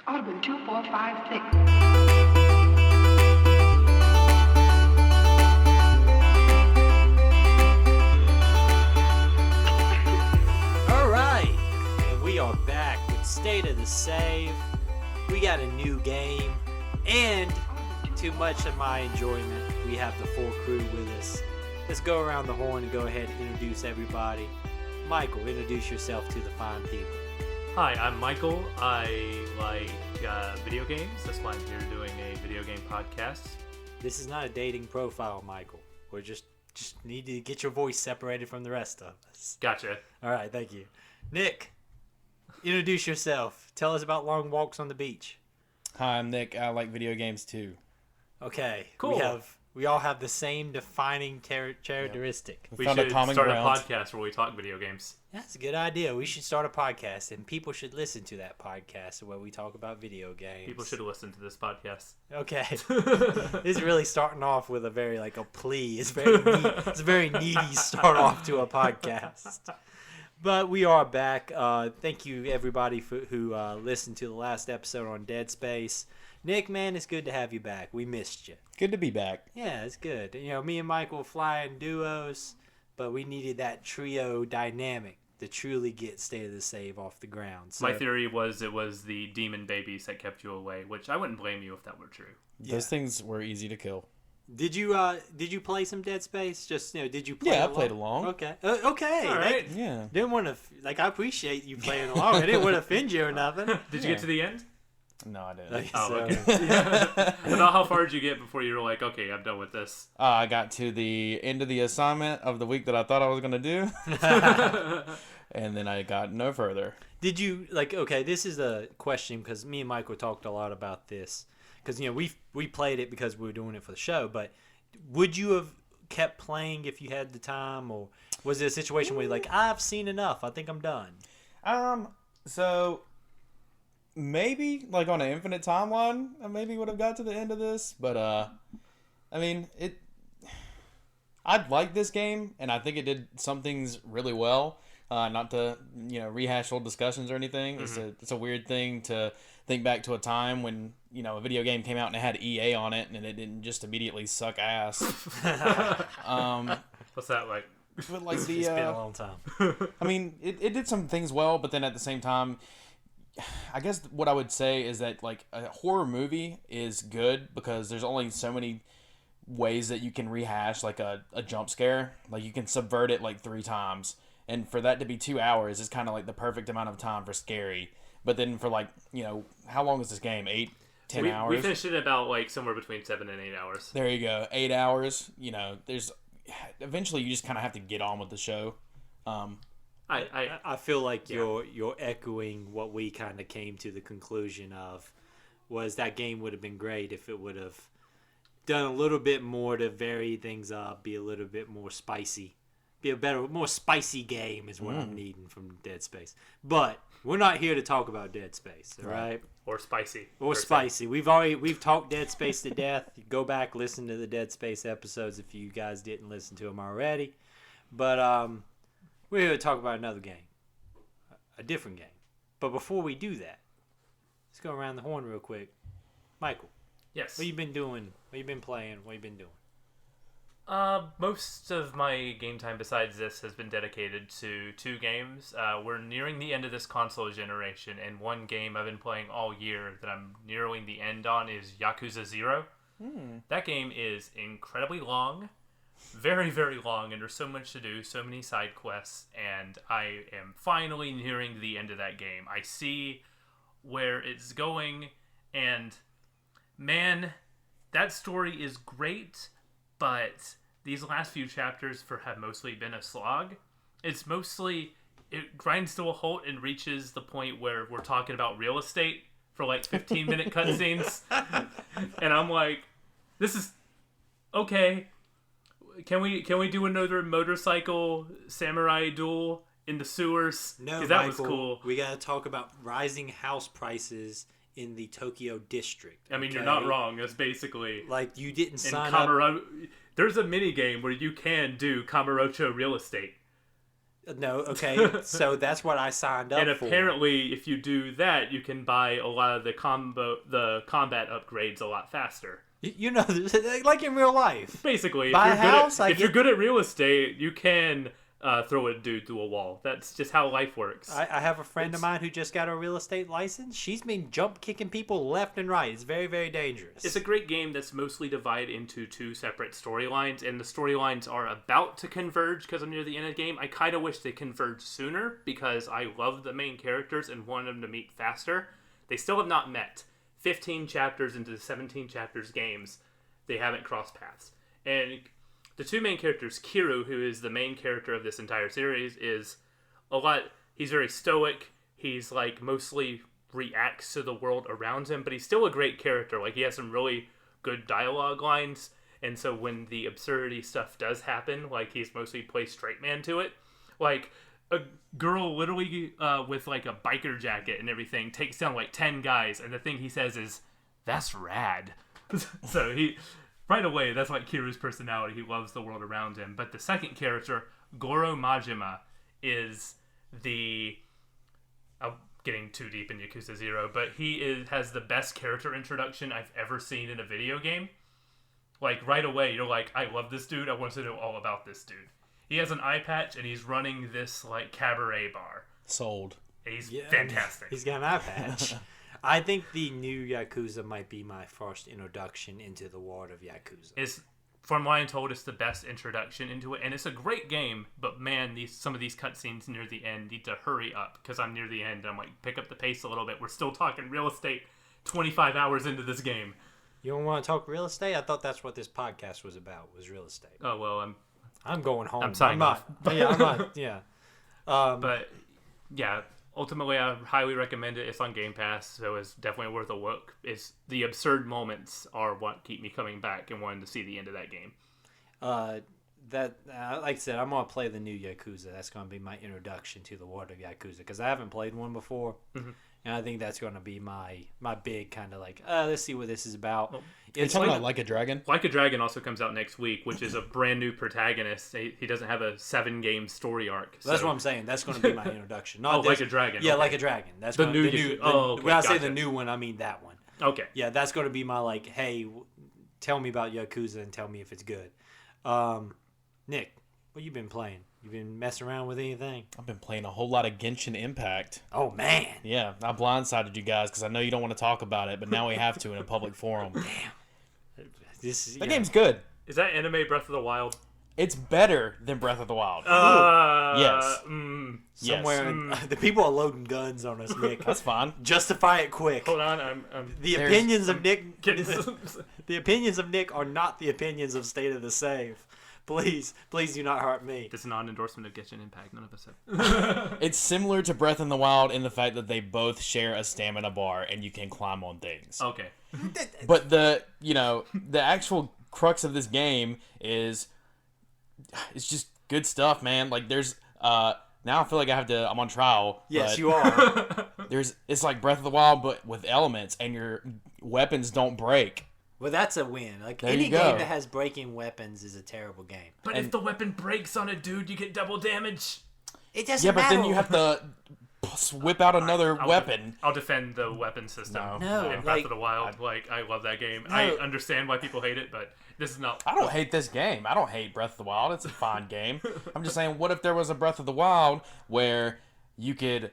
Audubon 2456. Alright, and we are back with State of the Save. We got a new game, and to much of my enjoyment, we have the full crew with us. Let's go around the horn and go ahead and introduce everybody. Michael, introduce yourself to the fine people. Hi, I'm Michael. I like video games. That's why I'm here doing a video game podcast. This is not a dating profile, Michael. We're just need to get your voice separated from the rest of us. Gotcha. All right, thank you. Nick, introduce yourself. Tell us about long walks on the beach. Hi, I'm Nick. I like video games too. Okay, Cool. We all have the same defining characteristic. We We found a should common start ground. a podcast where we talk video games. That's a good idea. We should start a podcast, and people should listen to that podcast where we talk about video games. People should listen to this podcast. Okay. This is really starting off with a very a plea. It's a very needy start off to a podcast. But we are back. Thank you everybody who listened to the last episode on Dead Space. Nick, man, it's good to have you back. We missed you. Good to be back. Yeah, it's good. You know, me and Michael fly in duos, but we needed that trio dynamic to truly get State of the Save off the ground. So, My theory was it was the demon babies that kept you away, which I wouldn't blame you if that were true. Those things were easy to kill. Did you play some Dead Space? Just did you play? Yeah, I along? played along. Okay, okay. All right. Yeah. Didn't want to I appreciate you playing along. I didn't want to offend you or nothing. Did you get to the end? No, I didn't. Oh, So- okay. About how far did you get before you were like, okay, I'm done with this? I got to the end of the assignment of the week that I thought I was going to do. And then I got no further. Did you okay, this is a question because me and Michael talked a lot about this because we played it because we were doing it for the show, but would you have kept playing if you had the time, or was it a situation where you're like, I've seen enough, I think I'm done? So maybe on an infinite timeline, I maybe would have got to the end of this, but I mean, I like this game and I think it did some things really well. Not to rehash old discussions or anything. Mm-hmm. It's a weird thing to think back to a time when a video game came out and it had EA on it and it didn't just immediately suck ass. What's that like? But like It's been a long time. I mean, it did some things well, but then at the same time, I guess what I would say is that a horror movie is good because there's only so many ways that you can rehash a jump scare. Like you can subvert it 3 times. And for that to be 2 hours is kind of the perfect amount of time for scary. But then for how long is this game? 8, 10 hours? We finished it about somewhere between 7 and 8 hours. There you go. 8 hours. There's eventually you just kind of have to get on with the show. I feel like you're echoing what we kind of came to the conclusion of, was that game would have been great if it would have done a little bit more to vary things up, be a little bit more spicy. Be a better, more spicy game is what I'm needing from Dead Space. But we're not here to talk about Dead Space, all right? Or spicy. Or spicy. We've talked Dead Space to death. Go back, listen to the Dead Space episodes if you guys didn't listen to them already. But we're here to talk about another game, a different game. But before we do that, let's go around the horn real quick. Michael, Yes. what you been doing? What you been playing? What you been doing? Most of my game time besides this has been dedicated to 2 games. We're nearing the end of this console generation, and one game I've been playing all year that I'm nearing the end on is Yakuza 0. That game is incredibly long, very, very long, and there's so much to do, so many side quests, and I am finally nearing the end of that game. I see where it's going, and man, that story is great, but these last few chapters have mostly been a slog. It grinds to a halt and reaches the point where we're talking about real estate for 15-minute cutscenes. And I'm like, this is okay. Can we do another motorcycle samurai duel in the sewers? No, Because that Michael, was cool. we got to talk about rising house prices in the Tokyo district. I mean, okay? you're not wrong. That's basically... You didn't in sign up. There's a mini game where you can do Kamurocho real estate. No, okay. So that's what I signed up and for. apparently, if you do that, you can buy a lot of the combat upgrades a lot faster. You know, like in real life. Basically, Buy a house, if you're good at real estate, you can throw a dude through a wall. That's just how life works. I have a friend of mine who just got a real estate license. She's been jump kicking people left and right. It's very, very dangerous. It's a great game that's mostly divided into two separate storylines, and the storylines are about to converge because I'm near the end of the game. I kind of wish they converged sooner because I love the main characters and wanted them to meet faster. They still have not met. 15 chapters into the 17 chapters games, they haven't crossed paths. And the two main characters, Kiru, who is the main character of this entire series, is he's very stoic. He's like mostly reacts to the world around him, but he's still a great character. Like he has some really good dialogue lines. And so when the absurdity stuff does happen, like he's mostly plays straight man to it. Like a girl literally with like a biker jacket and everything takes down like 10 guys, and the thing he says is, "That's rad." So he right away, that's like Kiru's personality. He loves the world around him. But the second character, Goro Majima, is I'm getting too deep in Yakuza 0, but he has the best character introduction I've ever seen in a video game. Like right away, you're like, I love this dude. I want to know all about this dude. He has an eye patch, and he's running this like cabaret bar. Sold. He's fantastic. He's got an eye patch. I think the new Yakuza might be my first introduction into the world of Yakuza. From what I'm told, it's the best introduction into it, and it's a great game. But man, some of these cutscenes near the end need to hurry up because I'm near the end. And I'm like, pick up the pace a little bit. We're still talking real estate 25 hours into this game. You don't want to talk real estate? I thought that's what this podcast was about, was real estate. Oh, well, I'm going home. I'm signing off. Yeah, I'm not. Yeah. But yeah, ultimately, I highly recommend it. It's on Game Pass, so it's definitely worth a look. It's the absurd moments are what keep me coming back and wanting to see the end of that game. Like I said, I'm gonna play the new Yakuza. That's gonna be my introduction to the world of Yakuza because I haven't played one before. Mm-hmm. And I think that's going to be my big kind of like, let's see what this is about. Well, it's talking about Like a Dragon? Like a Dragon also comes out next week, which is a brand new protagonist. He doesn't have a 7-game story arc. So. That's what I'm saying. That's going to be my introduction. Not Like a Dragon. Yeah, okay. Like a Dragon. That's the new. Okay, when I say the new one, I mean that one. Okay. Yeah, that's going to be my like, hey, tell me about Yakuza and tell me if it's good. Nick, what you been playing? You been messing around with anything? I've been playing a whole lot of Genshin Impact. Oh, man. Yeah, I blindsided you guys because I know you don't want to talk about it, but now we have to in a public forum. Damn. That game's good. Is that anime Breath of the Wild? It's better than Breath of the Wild. Yes. Somewhere the people are loading guns on us, Nick. That's fine. Justify it quick. Hold on, I'm the opinions of Nick. The opinions of Nick are not the opinions of State of the Save. Please do not hurt me. This is not an endorsement of Genshin Impact. None of us have. It's similar to Breath in the Wild in the fact that they both share a stamina bar and you can climb on things. Okay. But the actual crux of this game is it's just good stuff, man. Like there's now I feel like I'm on trial. Yes, you are. It's like Breath of the Wild but with elements and your weapons don't break. Well, that's a win. Like there any game that has breaking weapons is a terrible game. But if the weapon breaks on a dude, you get double damage. It doesn't matter. Yeah, but then you have to whip out another weapon. I'll defend the weapon system. No, in Breath of the Wild, I love that game. No. I understand why people hate it, but this is not. I don't hate this game. I don't hate Breath of the Wild. It's a fine game. I'm just saying, what if there was a Breath of the Wild where you could,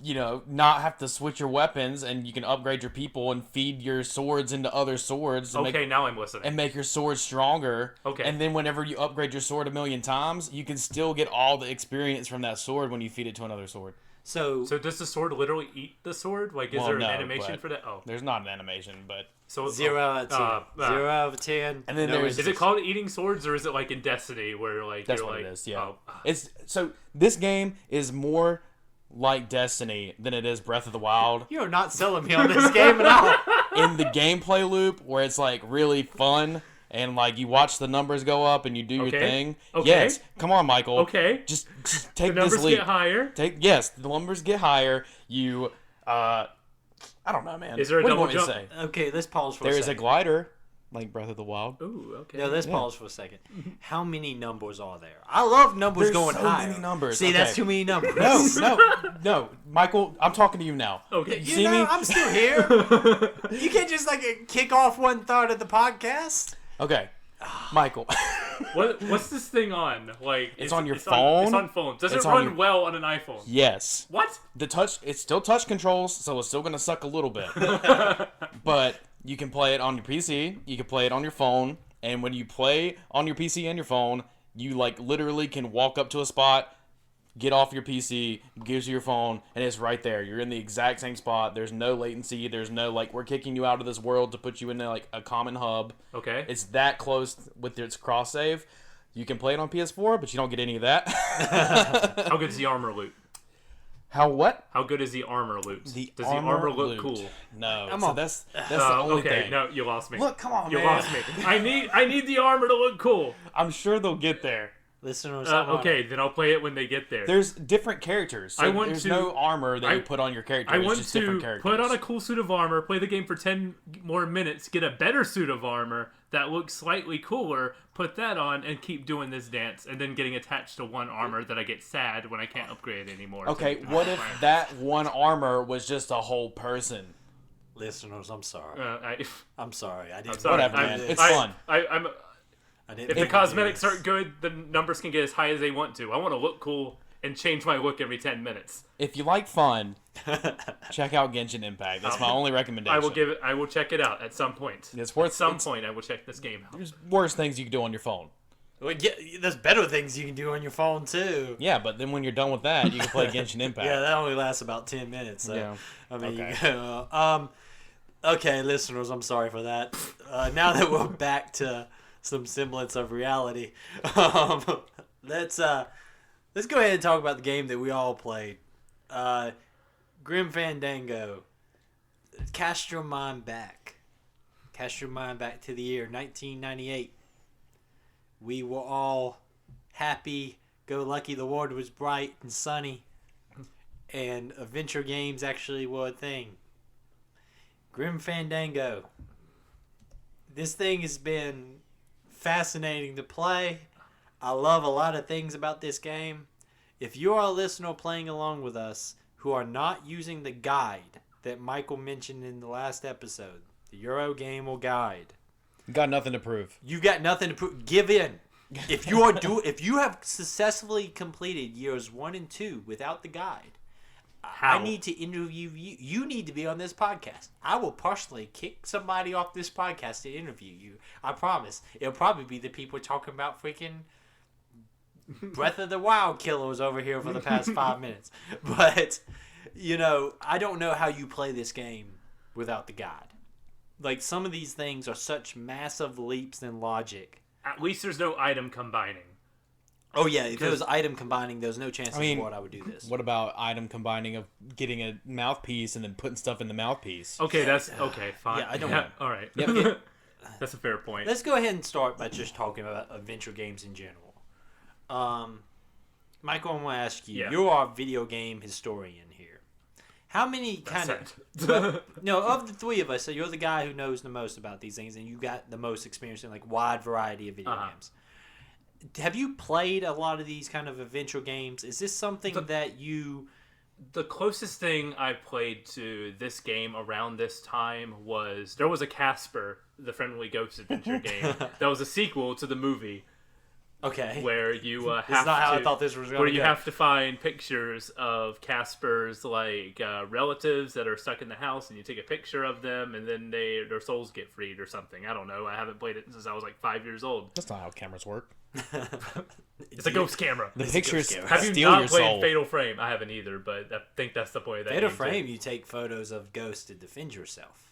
not have to switch your weapons and you can upgrade your people and feed your swords into other swords. Now I'm listening. And make your sword stronger. Okay. And then whenever you upgrade your sword 1,000,000 times, you can still get all the experience from that sword when you feed it to another sword. So does the sword literally eat the sword? Like, is there an animation for that? Oh. There's not an animation, but... So 0 out of 10. 0 out of 10. And then is it called eating swords, or is it like in Destiny where like that's you're what like, it is, yeah. Oh. So this game is more like Destiny than it is Breath of the Wild. You're not selling me on this game at all. In the gameplay loop where it's like really fun and like you watch the numbers go up and you do your thing. Okay. Yes. Come on, Michael. Okay. Just take the this leap. Numbers get higher. The numbers get higher. I don't know, man. Is there a what double do you want jump? me to say? Okay, let's pause for a There second. is a glider. like Breath of the Wild. Ooh, okay. Now let's pause for a second. How many numbers are there? I love numbers There's going so higher. many numbers. See, Okay. that's too many numbers. No, Michael, I'm talking to you now. Okay. You See know, me? I'm still here. You can't just kick off 1/3 of the podcast. Okay, Michael. What's this thing on? Like It's on your phone? It's on phone. Does It's it on run your- well on an iPhone? Yes. What? It's still touch controls, so it's still gonna suck a little bit. But you can play it on your PC, you can play it on your phone, and when you play on your PC and your phone, you like literally can walk up to a spot, get off your PC, gives you your phone, and it's right there. You're in the exact same spot. There's no latency. There's no like we're kicking you out of this world to put you into like a common hub. Okay. It's that close with its cross save. You can play it on PS4, but you don't get any of that. How good is the armor loot? How what? How good is the armor loot? The Does the armor look loot. cool? No. I'm So on- that's the only okay, thing. no, you lost me. Look, come on, You man. lost me. I need the armor to look cool. I'm sure they'll get there. Listeners, Okay, then I'll play it when they get there. There's different characters. So I want there's to- no armor that you put on your character. I It's want just to different characters. put on a cool suit of armor, play the game for 10 more minutes, get a better suit of armor that looks slightly cooler, put that on, and keep doing this dance, and then getting attached to one armor that I get sad when I can't upgrade anymore. Okay, what if that one armor was just a whole person? listeners, I'm sorry. I, I'm sorry. I didn't. sorry. Whatever, I'm- man. It's I- fun. I didn't If the mean to do cosmetics this. aren't good, the numbers can get as high as they want to. I want to look cool and change my look every 10 minutes. If you like fun, check out Genshin Impact. That's my only recommendation. I will check it out at some point. It's worth At some it's- point, I will check this game out. There's worse things you can do on your phone. Well, yeah, there's better things you can do on your phone too. Yeah, but then when you're done with that, you can play Genshin Impact. Yeah, that only lasts about 10 minutes. So, Yeah. I mean, Okay. okay, listeners, I'm sorry for that. Now that we're back to some semblance of reality, let's go ahead and talk about the game that we all played. Grim Fandango. Cast your mind back. Cast your mind back to the year 1998. We were all happy, go lucky, the world was bright and sunny, and adventure games actually were a thing. Grim Fandango. This thing has been fascinating to play. I love a lot of things about this game. If you are a listener playing along with us who are not using the guide that Michael mentioned in the last episode, the Eurogamer guide, Got nothing to prove. you got nothing to prove. Give in. If you have successfully completed years 1 and 2 without the guide, How? I need to interview you. You need to be on this podcast. I will personally kick somebody off this podcast to interview you. I promise. It'll probably be the people talking about freaking Breath of the Wild killers over here for the past 5 minutes. But, I don't know how you play this game without the guide. Like, some of these things are such massive leaps in logic. At least there's no item combining. Oh, yeah. If it was item combining, there's no chance in the world I would do this. What about item combining of getting a mouthpiece and then putting stuff in the mouthpiece? Okay, that's okay. Fine. Yeah, I don't- All right. Yep. That's a fair point. Let's go ahead and start by just talking about adventure games in general. Michael, I'm going to ask you. Yeah. You're our video game historian here. How many kind of... That's No, of the three of us, so you're the guy who knows the most about these things, and you got the most experience in like wide variety of video games. Have you played a lot of these kind of adventure games? Is this something that you... The closest thing I played to this game around this time was there was a Casper, the Friendly Ghost Adventure game. That was a sequel to the movie Okay. where you have It's not how I to- thought this was going where to you go. have to find pictures of Casper's relatives that are stuck in the house, and you take a picture of them, and then their souls get freed or something. I don't know. I haven't played it since I was like 5 years old. That's not how cameras work. It's a ghost camera. The pictures camera. Have you steal not your played soul. Fatal Frame? I haven't either, but I think that's the point of that Fatal game, Frame, too. you take photos of ghosts to defend yourself.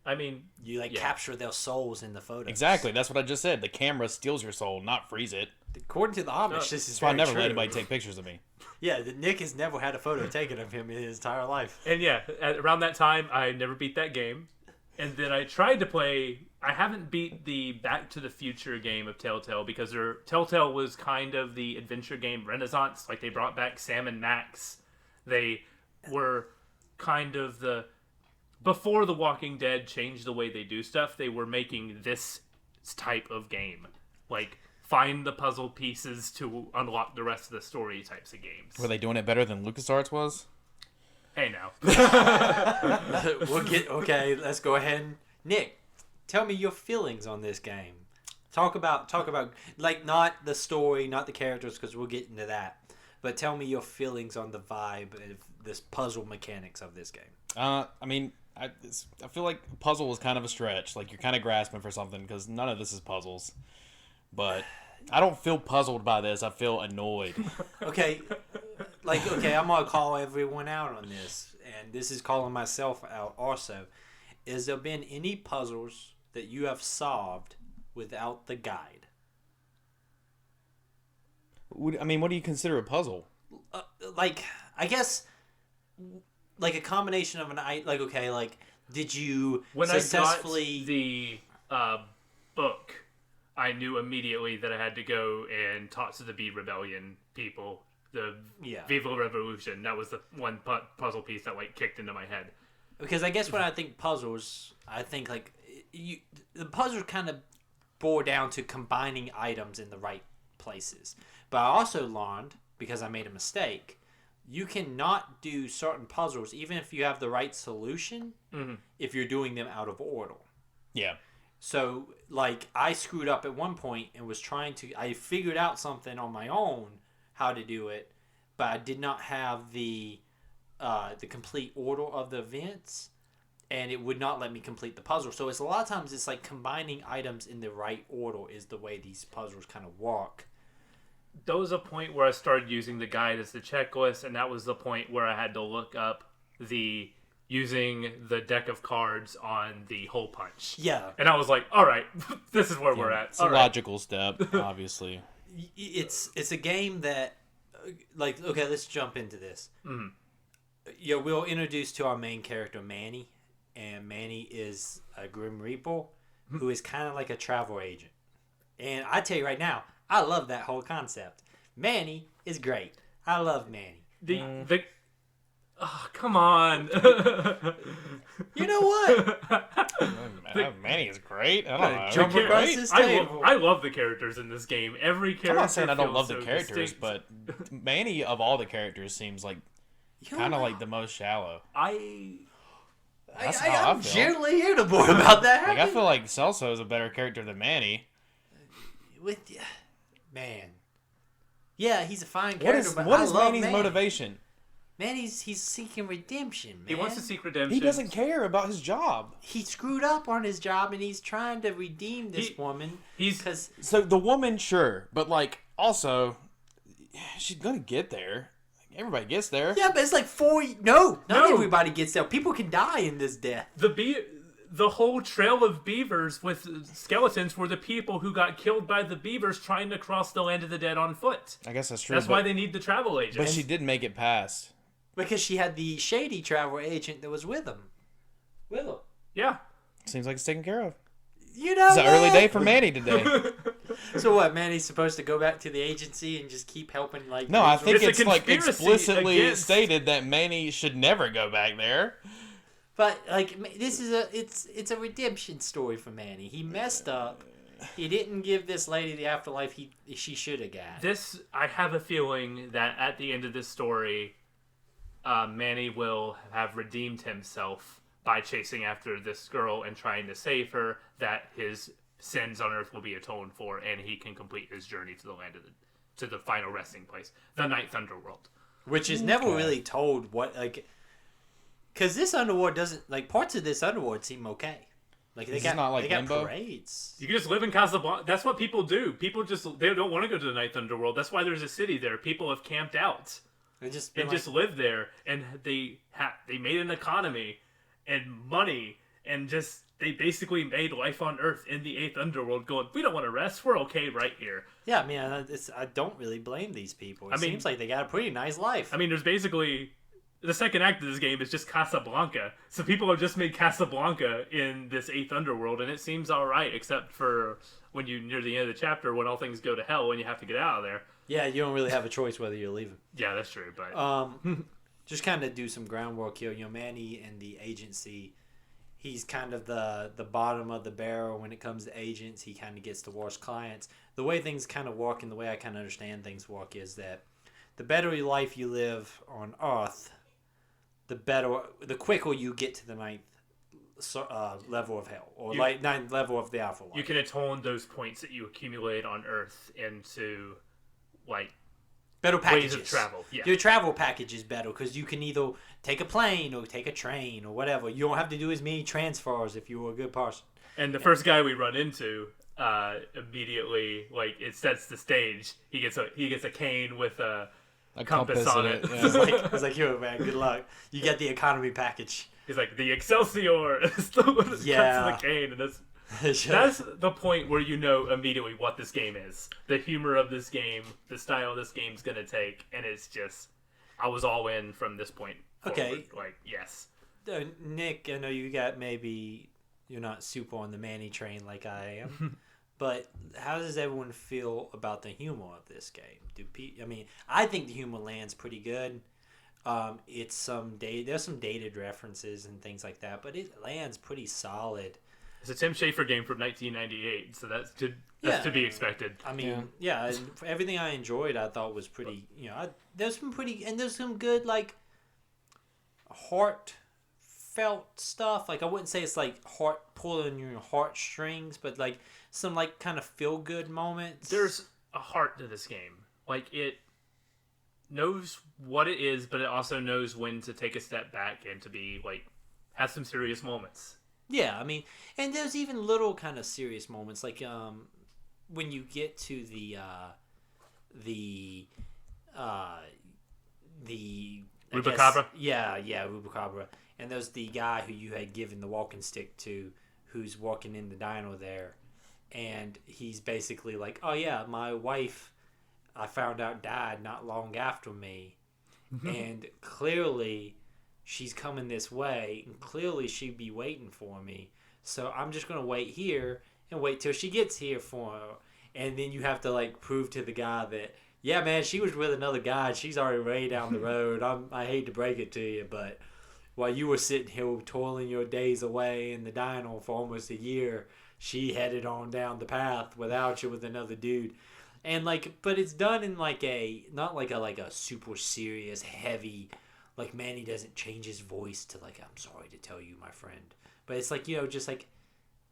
I mean, You yeah. capture their souls in the photos. Exactly. That's what I just said. The camera steals your soul, not frees it. According to the Amish, this is That's why I very never true. let anybody take pictures of me. Yeah, Nick has never had a photo taken of him in his entire life. And yeah, around that time, I never beat that game. And then I tried to play... I haven't beat the Back to the Future game of Telltale because Telltale was kind of the adventure game renaissance. Like, they brought back Sam and Max. They were kind of the before The Walking Dead changed the way they do stuff, they were making this type of game. Like, find the puzzle pieces to unlock the rest of the story types of games. Were they doing it better than LucasArts was? Hey, now. Okay, let's go ahead and... Nick, tell me your feelings on this game. Talk about like, not the story, not the characters, because we'll get into that. But tell me your feelings on the vibe of this puzzle mechanics of this game. I mean, I feel like puzzle was kind of a stretch. Like, you're kind of grasping for something because none of this is puzzles. But I don't feel puzzled by this. I feel annoyed. Okay, I'm gonna call everyone out on this, and this is calling myself out also. Has there been any puzzles that you have solved without the guide? I mean, what do you consider a puzzle? I guess, like a combination of did you successfully... I got the book, I knew immediately that I had to go and talk to the Bee Rebellion people, the Viva la Revolution. That was the one puzzle piece that kicked into my head. Because I guess when I think puzzles, I think the puzzles kind of bore down to combining items in the right places. But I also learned, because I made a mistake, you cannot do certain puzzles even if you have the right solution if you're doing them out of order. Yeah. So, I screwed up at one point and was I figured out something on my own how to do it, but I did not have the complete order of the events, and it would not let me complete the puzzle. So it's a lot of times it's like combining items in the right order is the way these puzzles kind of work. There was a point where I started using the guide as the checklist, and that was the point where I had to look up using the deck of cards on the hole punch. Yeah. And I was like, all right, this is where we're at. It's a logical step, obviously. It's a game that, okay, let's jump into this. Mm-hmm. Yeah, we'll introduce to our main character, Manny, and Manny is a Grim Reaper who is kind of like a travel agent. And I tell you right now, I love that whole concept. Manny is great. I love Manny. Come on. You know what? Manny is great. I don't know. Jump across this table. I love the characters in this game. Every character. I'm not saying I don't love the so characters, distinct. but Manny of all the characters seems like kind of like the most shallow. I'm feel. generally irritable about that. I feel like Celso is a better character than Manny. Man. Yeah, he's a fine character, what is Manny's motivation? Man, he's seeking redemption, man. He wants to seek redemption. He doesn't care about his job. He screwed up on his job, and he's trying to redeem this woman. So the woman, sure, but also, she's gonna get there. Everybody gets there. Yeah, but it's not everybody gets there. People can die in this death. The whole trail of beavers with skeletons were the people who got killed by the beavers trying to cross the land of the dead on foot. I guess that's true. That's why they need the travel agent. But she did make it past. Because she had the shady travel agent that was with him. Yeah. Seems like it's taken care of. It's an early day for Manny today. So what, Manny's supposed to go back to the agency and just keep helping No, I think it's explicitly against... stated that Manny should never go back there. But this is it's a redemption story for Manny. He messed up. He didn't give this lady the afterlife she should have got. I have a feeling that at the end of this story, Manny will have redeemed himself by chasing after this girl and trying to save her. That his sins on Earth will be atoned for, and he can complete his journey to the land to the final resting place, the Ninth Underworld. Which is never really told what because this underworld doesn't parts of this underworld seem okay. They got parades. You can just live in Casablanca. That's what people do. People they don't want to go to the Ninth Underworld. That's why there's a city there. People have camped out and just live there, and they made an economy and money, and they basically made life on Earth in the Eighth Underworld. Going, we don't want to rest. We're okay right here. Yeah, I mean, I don't really blame these people. It seems like they got a pretty nice life. I mean, there's basically. The second act of this game is just Casablanca. So people have just made Casablanca in this Eighth Underworld, and it seems alright, except for when you near the end of the chapter when all things go to hell and you have to get out of there. Yeah, you don't really have a choice whether you're leaving. Yeah, that's true, but... just kind of do some groundwork here. Manny and the agency, he's kind of the bottom of the barrel when it comes to agents. He kind of gets the worst clients. The way things kind of work and the way I kind of understand things work is that the better life you live on Earth, the quicker you get to the ninth level of hell, or ninth level of the Afterlife. You can atone those points that you accumulate on Earth into like better packages. Ways of travel. Yeah. Your travel package is better because you can either take a plane or take a train or whatever. You don't have to do as many transfers if you're a good person. And the first guy we run into, immediately, like, it sets the stage. He gets a cane with a compass on it. Yeah. It's like, yo, man, good luck. You get the economy package. He's like, the Excelsior. It's the one that cuts the cane, and that's the point where you know immediately what this game is. The humor of this game, the style this game's gonna take, and it's just, I was all in from this point forward. Okay. Like, yes. Nick, I know you're not super on the Manny train like I am, but how does everyone feel about the humor of this game? I think the humor lands pretty good. There's some dated references and things like that, but it lands pretty solid. It's a Tim Schafer game from 1998, so that's to be expected. I mean, and everything I enjoyed, I thought was pretty. There's some good like heartfelt stuff. Like I wouldn't say it's like heart pulling your heartstrings, but like some like kind of feel good moments. There's a heart to this game. Like it knows what it is, but it also knows when to take a step back and to be like have some serious moments. Yeah, I mean, and there's even little kind of serious moments, like when you get to the Rubacabra? Yeah, Rubacabra. And there's the guy who you had given the walking stick to, who's walking in the dino there, and he's basically like, oh yeah, my wife, I found out, died not long after me, and clearly she's coming this way, and clearly she'd be waiting for me. So I'm just going to wait here and wait till she gets here for her. And then you have to, like, prove to the guy that, yeah, man, she was with another guy. She's already way down the road. I hate to break it to you, but while you were sitting here toiling your days away in the dino for almost a year, she headed on down the path without you with another dude. And, like, but it's done in, like, not like a super serious, heavy, like, Manny doesn't change his voice to, like, I'm sorry to tell you, my friend. But it's like, just like,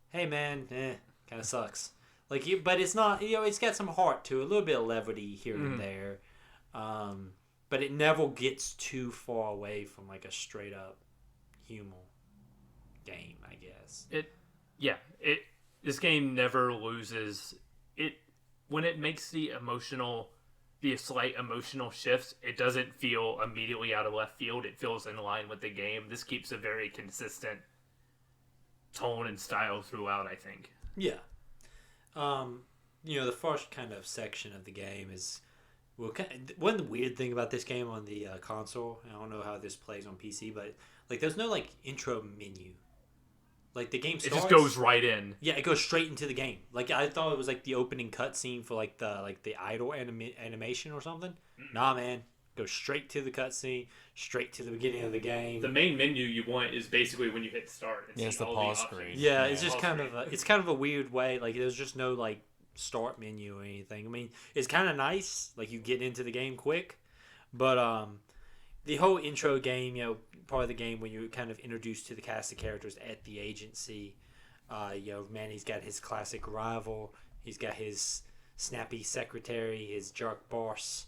hey, man, kind of sucks. Like, but it's not, it's got some heart to it, a little bit of levity here and there. But it never gets too far away from, like, a straight-up humor game, I guess. This game never loses. When it makes the slight emotional shifts, it doesn't feel immediately out of left field. It feels in line with the game. This keeps a very consistent tone and style throughout, I think. Yeah. The first kind of section of the game is... one weird thing about this game on the console, I don't know how this plays on PC, but like there's no like intro menu. Like the game starts, it just goes right in. Yeah, it goes straight into the game. Like I thought it was like the opening cutscene for like the idle animation or something. Mm-hmm. Nah, man, go straight to the cutscene, straight to the beginning of the game. The main menu you want is basically when you hit start. It's the pause screen. Yeah, it's just kind of a weird way. Like there's just no like start menu or anything. I mean, it's kind of nice. Like you get into the game quick, but the whole intro game, part of the game when you're kind of introduced to the cast of characters at the agency. Manny's got his classic rival. He's got his snappy secretary, his jerk boss.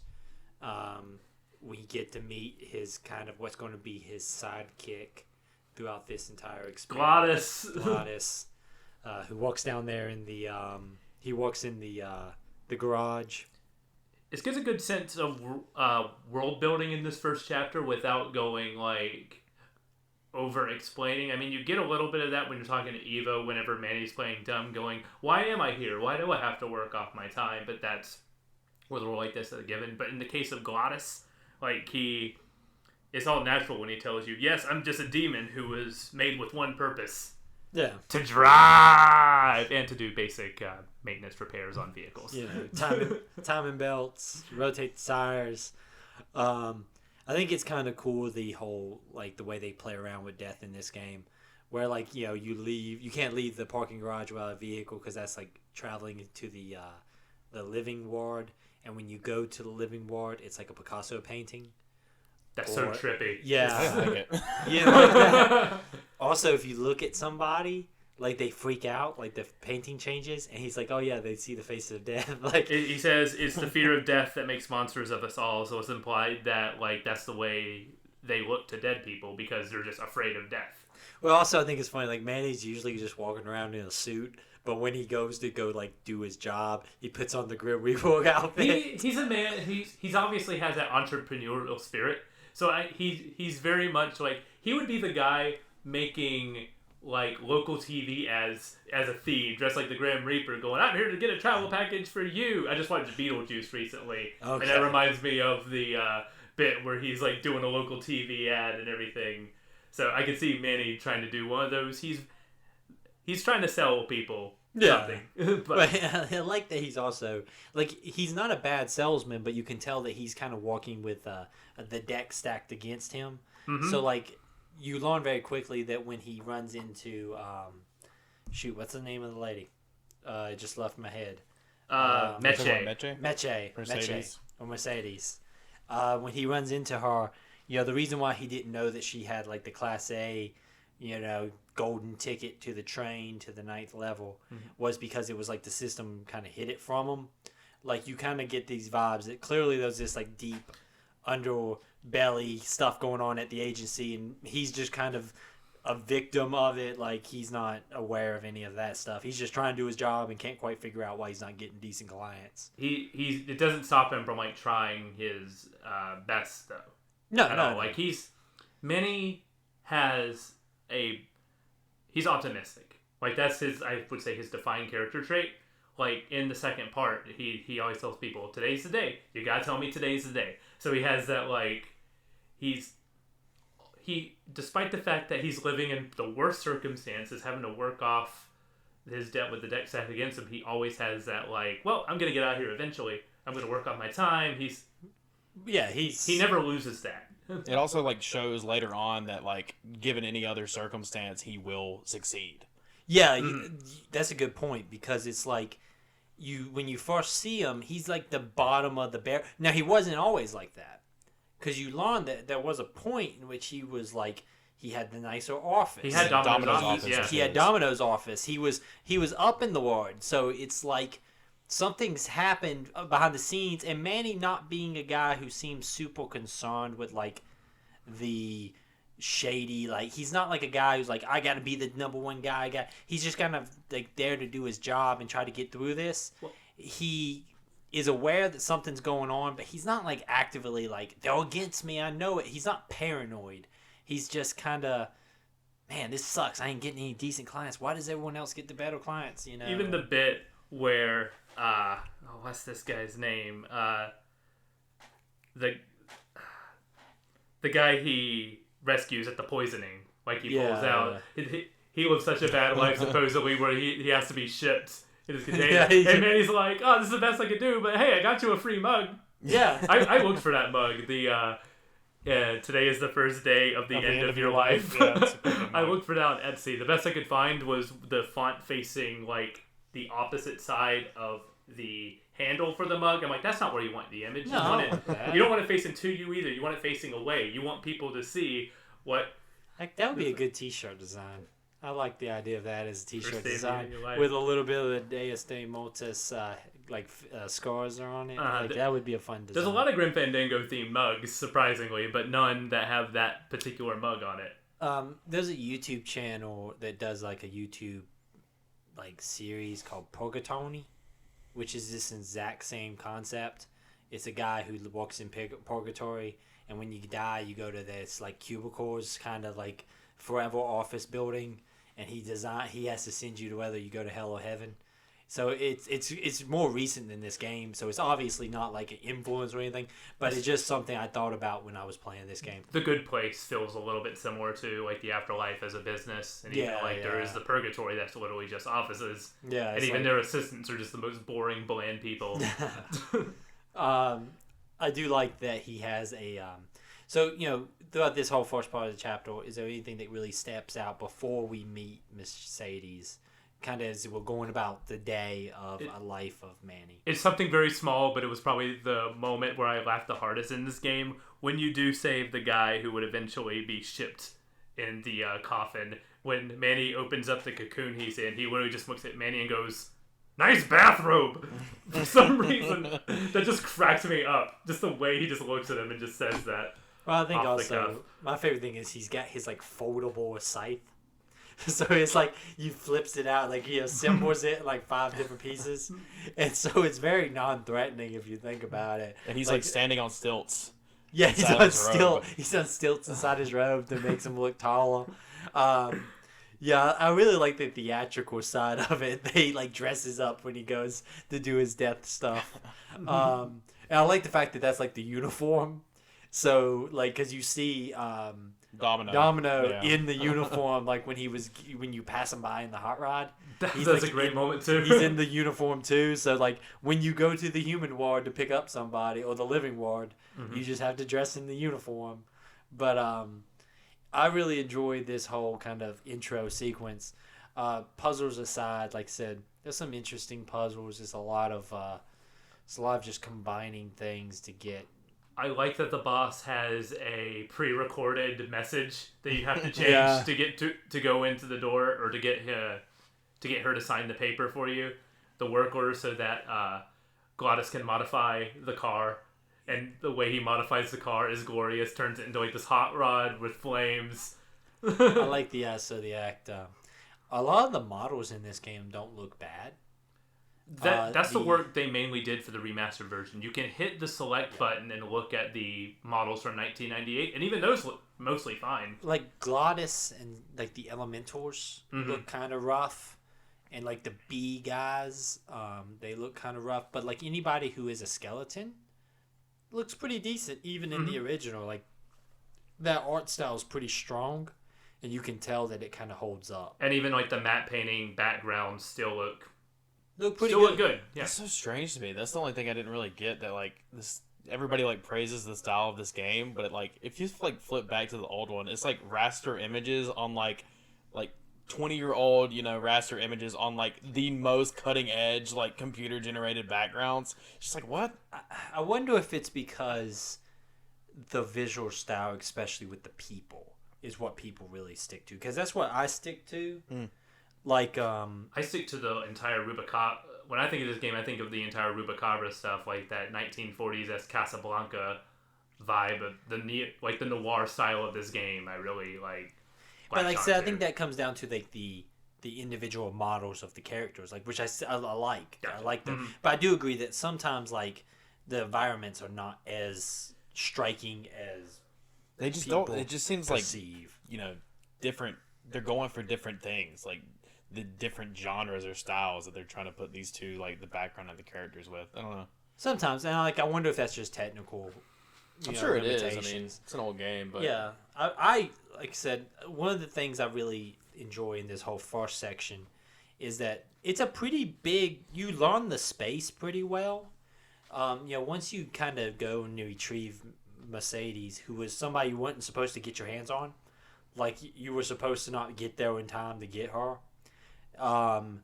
We get to meet his kind of what's going to be his sidekick throughout this entire experience. Glottis, who walks down there in the the garage. It gives a good sense of world building in this first chapter without going like over explaining. I mean, you get a little bit of that when you're talking to Evo whenever Manny's playing dumb, going, "Why am I here? Why do I have to work off my time?" But that's with a role like this is a given. But in the case of Glottis, like it's all natural when he tells you, "Yes, I'm just a demon who was made with one purpose." Yeah. To drive and to do basic maintenance repairs on vehicles. Timing belts, rotate the tires. I think it's kind of cool the whole like the way they play around with death in this game, where like you can't leave the parking garage without a vehicle because that's like traveling to the living ward, and when you go to the living ward, it's like a Picasso painting. That's so trippy. Yeah, I like it. yeah. Like that. Also, if you look at somebody, like they freak out, like the painting changes, and he's like, "Oh yeah, they see the face of death." Like he says, it's the fear of death that makes monsters of us all. So it's implied that like that's the way they look to dead people because they're just afraid of death. Well, also I think it's funny. Like Manny's usually just walking around in a suit, but when he goes to go like do his job, he puts on the Grim Reaper outfit. He's a man. He's obviously has that entrepreneurial spirit. So he's very much like he would be the guy making like local TV as a thief, dressed like the Grim Reaper, going, "I'm here to get a travel package for you." I just watched Beetlejuice recently, and that reminds me of the bit where he's like doing a local TV ad and everything. So I can see Manny trying to do one of those. He's trying to sell people something. But I like that he's also like he's not a bad salesman, but you can tell that he's kind of walking with the deck stacked against him. Mm-hmm. So like you learn very quickly that when he runs into what's the name of the lady? It just left my head. Mercedes. Mercedes. When he runs into her, the reason why he didn't know that she had like the Class A, golden ticket to the train to the 9th level was because it was like the system kind of hid it from him. Like you kind of get these vibes that clearly there's this like deep underbelly stuff going on at the agency, and he's just kind of a victim of it. Like he's not aware of any of that stuff. He's just trying to do his job and can't quite figure out why he's not getting decent clients. It doesn't stop him from like trying his best though. No. Like Manny he's optimistic. Like that's I would say his defining character trait. Like in the second part, he always tells people, "Today's the day. You gotta tell me today's the day." So he has that like he despite the fact that he's living in the worst circumstances, having to work off his debt with the deck stacked against him, he always has that like, well, I'm gonna get out of here eventually. I'm gonna work off my time. He never loses that. It also like shows later on that like given any other circumstance he will succeed. Yeah, that's a good point because it's like when you first see him, he's like the bottom of the barrel. Now he wasn't always like that because you learned that there was a point in which he was like he had the nicer office. He had Domino's office. Yeah, he had Domino's office. He was up in the ward, so it's like something's happened behind the scenes, and Manny not being a guy who seems super concerned with like the shady, like he's not like a guy who's like I gotta be the number one guy. He's just kind of like there to do his job and try to get through this. He is aware that something's going on, but he's not like actively like they're against me. I know it. He's not paranoid. He's just kind of, man, this sucks. I ain't getting any decent clients. Why does everyone else get the better clients? Even the bit where what's this guy's name? The guy he rescues at the poisoning, like he pulls out. He lives such a bad life supposedly where he has to be shipped in his container. And Manny's like, "Oh, this is the best I could do, but hey, I got you a free mug." Yeah, I looked for that mug. Today is the first day of the end of your life. I looked for that on Etsy. The best I could find was the font facing like the opposite side of the handle for the mug. I'm like, that's not where you want the image. No, you don't want it facing to you either. You want it facing away. You want people to see what. Like, that would be a good T-shirt design. I like the idea of that as a T-shirt design with a little bit of the Deus de Mortis scars on it. That would be a fun design. There's a lot of Grim Fandango themed mugs, surprisingly, but none that have that particular mug on it. There's a YouTube channel that does like a YouTube like series called Purgatory, which is this exact same concept. It's a guy who walks in purgatory, and when you die, you go to this like cubicles, kind of like forever office building, and he has to send you to whether you go to hell or heaven. So it's more recent than this game, so it's obviously not like an influence or anything, but it's just something I thought about when I was playing this game. The Good Place feels a little bit similar to like the afterlife as a business, and even there is the purgatory that's literally just offices. Yeah, and even their assistants are just the most boring, bland people. I do like that he has a So, throughout this whole first part of the chapter, is there anything that really steps out before we meet Mercedes? Kind of as we're going about the day of a life of Manny. It's something very small, but it was probably the moment where I laughed the hardest in this game. When you do save the guy who would eventually be shipped in the coffin, when Manny opens up the cocoon he's in, he literally just looks at Manny and goes, "Nice bathrobe!" For some reason, that just cracks me up. Just the way he just looks at him and just says that. Well, I think also, my favorite thing is he's got his, foldable scythe. So it's you flips it out, he assembles it in 5 different pieces. And so it's very non-threatening if you think about it. And he's standing on stilts. Yeah, he's on stilts inside his robe that makes him look taller. Yeah, I really like the theatrical side of it. They dresses up when he goes to do his death stuff. And I like the fact that that's the uniform. So because you see Domino in the uniform when you pass him by in the hot rod. That's a great moment too. He's in the uniform too. So when you go to the human ward to pick up somebody or the living ward, you just have to dress in the uniform. But I really enjoyed this whole kind of intro sequence. Puzzles aside, like I said, there's some interesting puzzles. It's a lot of just combining things to get. I like that the boss has a pre-recorded message that you have to change to get to go into the door or to get her to sign the paper for you, the work order, so that Glottis can modify the car. And the way he modifies the car is glorious. Turns it into this hot rod with flames. I like the act. A lot of the models in this game don't look bad. That's the work they mainly did for the remastered version. You can hit the select button and look at the models from 1998, and even those look mostly fine. Glottis and the Elementors look kind of rough, and the bee guys, they look kind of rough. But anybody who is a skeleton looks pretty decent, even in the original. That art style is pretty strong, and you can tell that it kind of holds up. And even the matte painting backgrounds still look pretty look good. Yeah. That's so strange to me. That's the only thing I didn't really get, that this everybody praises the style of this game, but if you flip back to the old one, it's raster images on 20-year-old raster images on the most cutting edge computer generated backgrounds. Just what? I wonder if it's because the visual style, especially with the people, is what people really stick to, because that's what I stick to. I stick to the entire Rubicabra. When I think of this game, I think of the entire Rubicabra stuff, that 1940s Casablanca vibe of the the noir style of this game. I really like. But I said, I think that comes down to the individual models of the characters, which I like. Gotcha. I like them, but I do agree that sometimes the environments are not as striking as they just don't. It just seems perceive. Different. They're going for different things, the different genres or styles that they're trying to put these two the background of the characters with. I don't know. Sometimes, and I wonder if that's just technical. I'm sure it is. I mean, it's an old game, but yeah, I like I said, one of the things I really enjoy in this whole first section is that it's a pretty big. You learn the space pretty well. Once you kind of go and retrieve Mercedes, who was somebody you weren't supposed to get your hands on, you were supposed to not get there in time to get her. And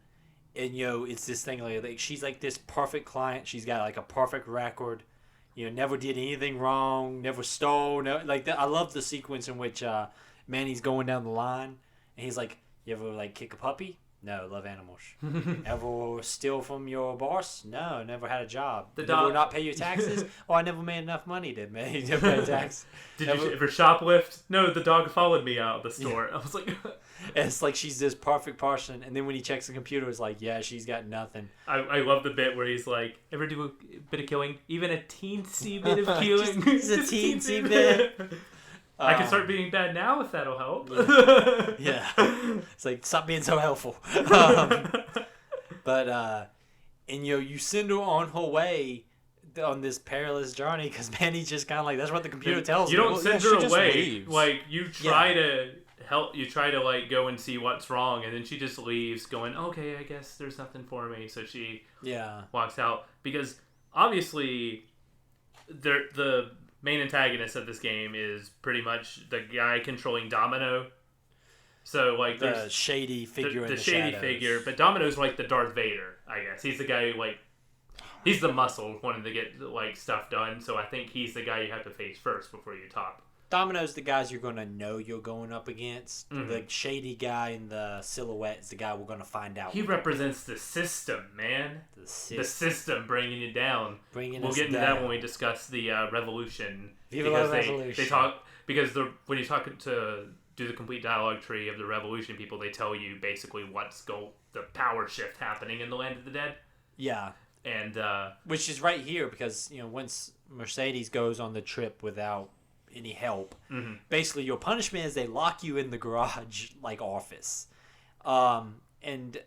it's this thing she's this perfect client. She's got a perfect record. Never did anything wrong, never stole. No, I love the sequence in which Manny's going down the line, and he's like, "You ever kick a puppy? No, love animals. Ever steal from your boss? No, never had a job. The dog never not pay your taxes? Oh, I never made enough money to pay tax. Did you ever shoplift? No, the dog followed me out of the store. Yeah. I was like, it's she's this perfect person, and then when he checks the computer, it's yeah, she's got nothing. I love the bit where he's like, ever do a bit of killing? Even a teensy bit of killing? Just a teensy bit. I can start being bad now if that'll help. Yeah. It's stop being so helpful. But you send her on her way on this perilous journey because Manny's just kind of that's what the computer tells you. You don't send her away. You try to help. You try to go and see what's wrong, and then she just leaves, going, "Okay, I guess there's nothing for me." So she walks out because obviously the main antagonist of this game is pretty much the guy controlling Domino. So like the shady figure, the shady figure, but Domino's like the Darth Vader, I guess. He's the guy who like he's the muscle wanting to get like stuff done. So I think he's the guy you have to face first before you top. Domino's the guys you're gonna know you're going up against. The shady guy in the silhouette is the guy we're gonna find out. He represents the system, man. The system bringing you down. We'll get into that when we discuss the revolution. Viva la revolution. They talk because when you talk to do the complete dialogue tree of the revolution people, they tell you basically the power shift happening in the land of the dead. Yeah, and which is right here because once Mercedes goes on the trip without any help, basically your punishment is they lock you in the garage like office, and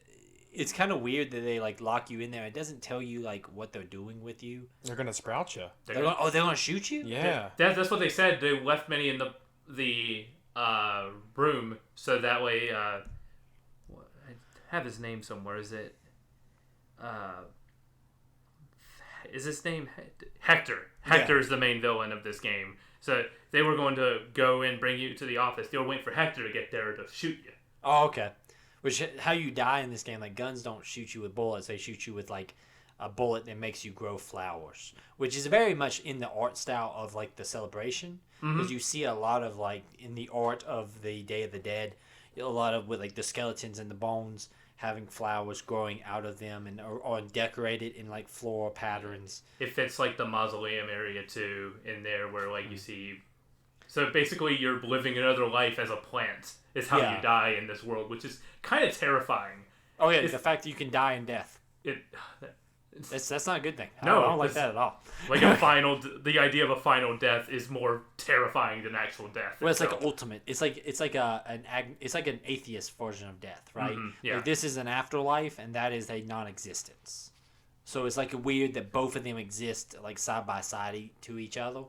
it's kind of weird that they like lock you in there. It doesn't tell you like what they're doing with you. They're gonna sprout you. They're gonna shoot you. Yeah, that's what they said. They left Manny in the room so that way. I have his name somewhere. Is it? Is his name Hector? Hector is the main villain of this game. So they were going to go and bring you to the office. They were waiting for Hector to get there to shoot you. Oh, okay. Which how you die in this game? Like guns don't shoot you with bullets; they shoot you with like a bullet that makes you grow flowers, which is very much in the art style of like the Celebration. Because you see a lot of like in the art of the Day of the Dead, a lot of with like the skeletons and the bones having flowers growing out of them and or decorated in like floral patterns. It fits like the mausoleum area too in there where like you see. So basically, you're living another life as a plant. Is how you die in this world, which is kind of terrifying. Oh yeah, the fact that you can die in death. That's not a good thing. No, I don't like that at all. Like the idea of a final death is more terrifying than actual death. Well, it's like ultimate. It's like an atheist version of death, right? Yeah. Like this is an afterlife, and that is a non-existence. So it's like weird that both of them exist like side by side to each other.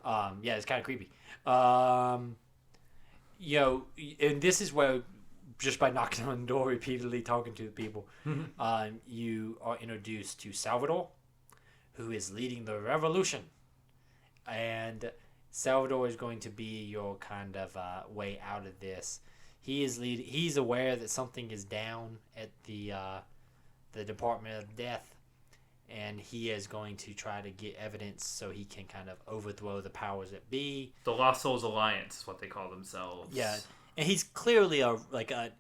Yeah, it's kind of creepy. And this is where, just by knocking on the door repeatedly, talking to the people, you are introduced to Salvador, who is leading the revolution. And Salvador is going to be your kind of way out of this. He's aware that something is down at the Department of Death, and he is going to try to get evidence so he can kind of overthrow the powers that be. The Lost Souls Alliance is what they call themselves. Yeah. And he's clearly an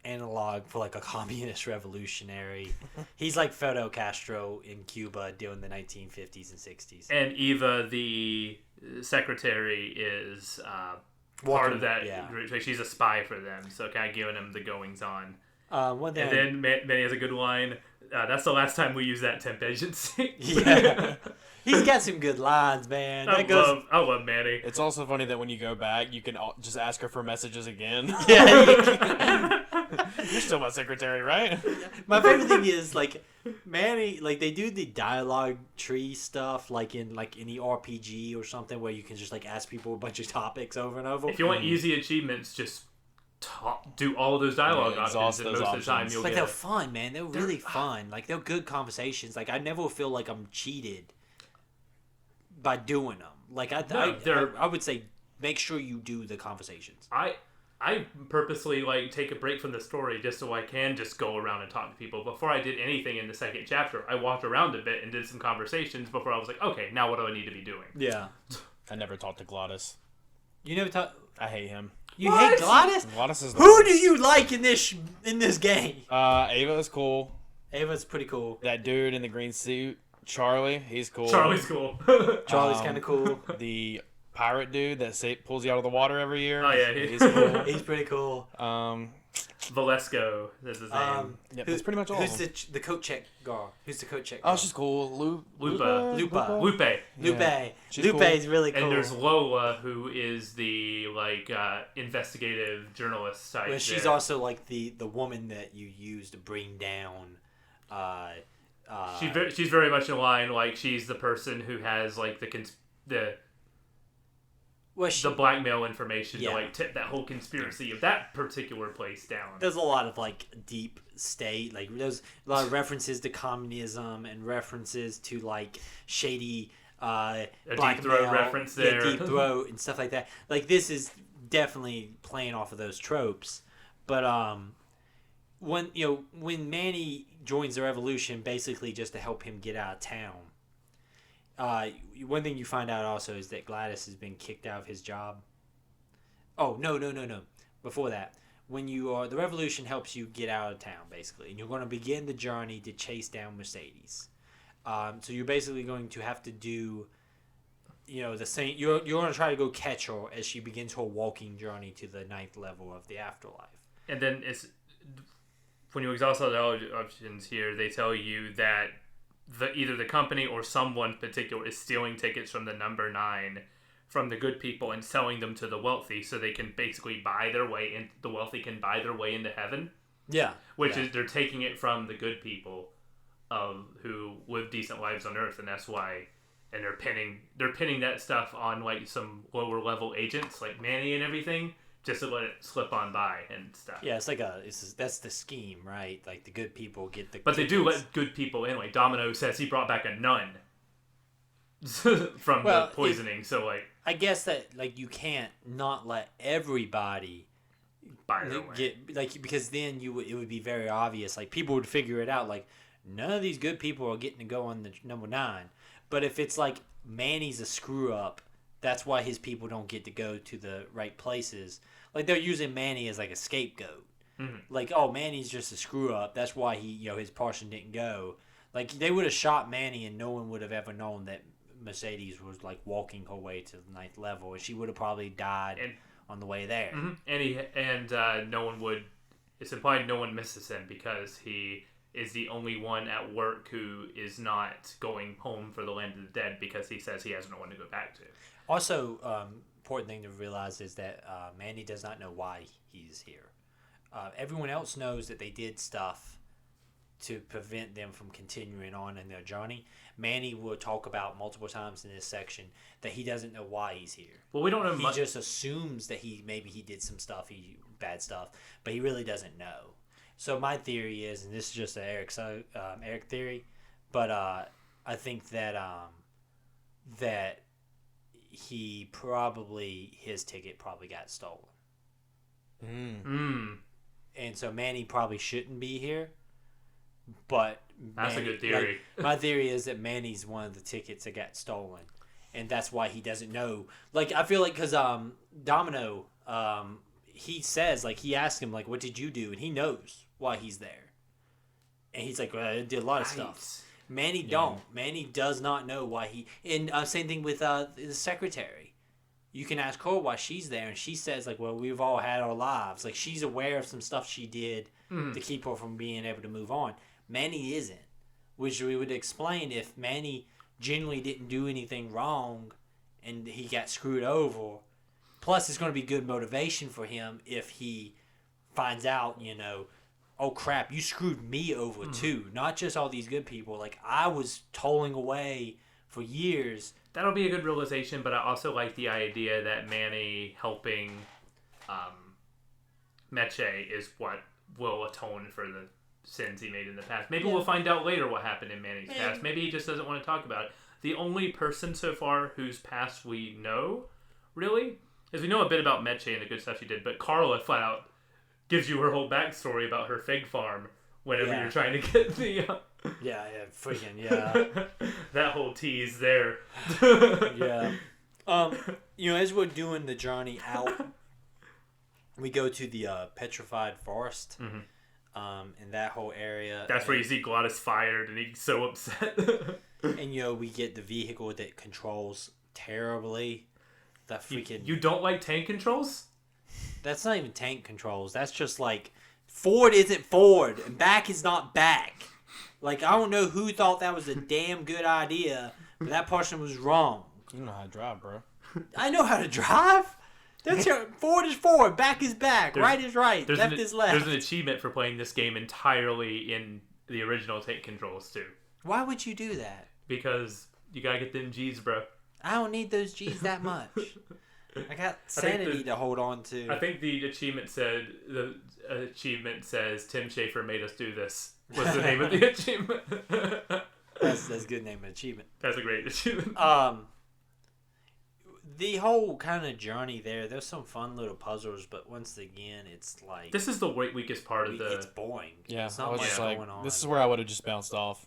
analog for like a communist revolutionary. He's like Fidel Castro in Cuba during the 1950s and 60s. And Eva, the secretary, is part of that. Yeah. She's a spy for them, so kind of giving him the goings on. And then Manny has a good line. That's the last time we use that temp agency. Yeah. He's got some good lines, man. I love Manny. It's also funny that when you go back, you can just ask her for messages again. Yeah. You're still my secretary, right? My favorite thing is, like, Manny, like, they do the dialogue tree stuff, like in any RPG or something, where you can just, like, ask people a bunch of topics over and over. If you want easy achievements, just do all of those dialogue options, and most of the time you'll get they're fun, man. They're really fun. Like, they're good conversations. Like, I never feel like I'm cheated by doing them. Like, I would say make sure you do the conversations. I purposely like take a break from the story just so I can just go around and talk to people. Before I did anything in the second chapter, I walked around a bit and did some conversations before I was like, okay, now what do I need to be doing? Yeah. I never talked to Glottis. You never talked? I hate him. You hate Glottis? Glottis is Who do you like in this game? Ava is cool. Ava's pretty cool. That dude in the green suit, Charlie, he's cool. Charlie's cool. Charlie's kind of cool. The pirate dude that pulls you out of the water every year. Oh yeah, he's cool. He's pretty cool. Valesco, that's his name. Yeah, that's pretty much all. Who's the coat check girl? Who's the coat check girl? girl? Oh, she's cool. Lupe. Lupe. Yeah. Lupe's really cool. And there's Lola, who is the investigative journalist type. Well, she's also like the woman that you use to bring down. She's very much in line. Like she's the person who has like the blackmail information to like tip that whole conspiracy of that particular place down. There's a lot of like deep state, like there's a lot of references to communism and references to like shady A Deep Throat reference there. Yeah, Deep Throat and stuff like that. Like, this is definitely playing off of those tropes. But when Manny joins the revolution, basically just to help him get out of town, one thing you find out also is that Gladys has been kicked out of his job. Oh, no. Before that, the revolution helps you get out of town, basically, and you're going to begin the journey to chase down Mercedes. So you're basically going to have to do, the same. You're going to try to go catch her as she begins her walking journey to the 9th level of the afterlife. And then when you exhaust all the options here, they tell you that either the company or someone particular is stealing tickets from the number 9 from the good people and selling them to the wealthy, so they can basically buy their way in. The wealthy can buy their way into heaven. Yeah, which is they're taking it from the good people, who live decent lives on Earth, and that's why. And they're pinning that stuff on like some lower level agents like Manny and everything, just to let it slip on by and stuff. Yeah, it's like that's the scheme, right? Like the good people get the. But tickets. They do let good people in. Like Domino says, he brought back a nun from the poisoning. So like, I guess that like you can't not let everybody buy their way. Because then it would be very obvious. Like people would figure it out. Like none of these good people are getting to go on the number 9. But if it's like Manny's a screw up, that's why his people don't get to go to the right places. Like they're using Manny as like a scapegoat. Mm-hmm. Like, oh, Manny's just a screw up. That's why his portion didn't go. Like they would have shot Manny and no one would have ever known that Mercedes was like walking her way to the 9th level, and she would have probably died on the way there. Mm-hmm. And no one would. It's implied no one misses him because he is the only one at work who is not going home for the land of the dead because he says he has no one to go back to. Also, important thing to realize is that Manny does not know why he's here. Everyone else knows that they did stuff to prevent them from continuing on in their journey. Manny will talk about multiple times in this section that he doesn't know why he's here. Well, we don't know much. He just assumes that maybe he did some stuff, bad stuff, but he really doesn't know. So my theory is, and this is just an Eric theory, but I think that that his ticket probably got stolen. And so Manny probably shouldn't be here. But that's a good theory. My theory is that Manny's one of the tickets that got stolen, and that's why he doesn't know. Like I feel like because Domino, he says like he asks him like, "What did you do?" and he knows why he's there, and he's like, "Well, I did a lot of stuff." Manny don't. Manny does not know why he. And same thing with the secretary. You can ask her why she's there, and she says like, "Well, we've all had our lives." Like she's aware of some stuff she did to keep her from being able to move on. Manny isn't, which we would explain if Manny genuinely didn't do anything wrong, and he got screwed over. Plus, it's going to be good motivation for him if he finds out, oh crap, you screwed me over too. Not just all these good people. Like I was tolling away for years. That'll be a good realization, but I also like the idea that Manny helping Meche is what will atone for the sins he made in the past. Maybe we'll find out later what happened in Manny's past. Maybe he just doesn't want to talk about it. The only person so far whose past we know, really, is we know a bit about Meche and the good stuff she did, but Carla flat out gives you her whole backstory about her fig farm whenever you're trying to get the... that whole tease there. As we're doing the journey out, we go to the petrified forest. In that whole area. That's where you see Glottis fired and he's so upset. And we get the vehicle that controls terribly. The freaking... You don't like tank controls? That's not even tank controls. That's just like forward isn't forward and back is not back. Like I don't know who thought that was a damn good idea, but that person was wrong. You know how to drive, bro. I know how to drive. That's forward is forward, back is back, right is right, left is left. There's an achievement for playing this game entirely in the original tank controls too. Why would you do that? Because you gotta get them G's, bro. I don't need those G's that much. I got sanity to hold on to. I think the achievement says Tim Schafer made us do this. Was the name of the achievement? That's a good name of achievement. That's a great achievement. The whole kind of journey there's some fun little puzzles, but once again, it's like this is the weakest part of the. It's boring. Yeah, it's I not was much just going like, on. this is where I would have just bounced off.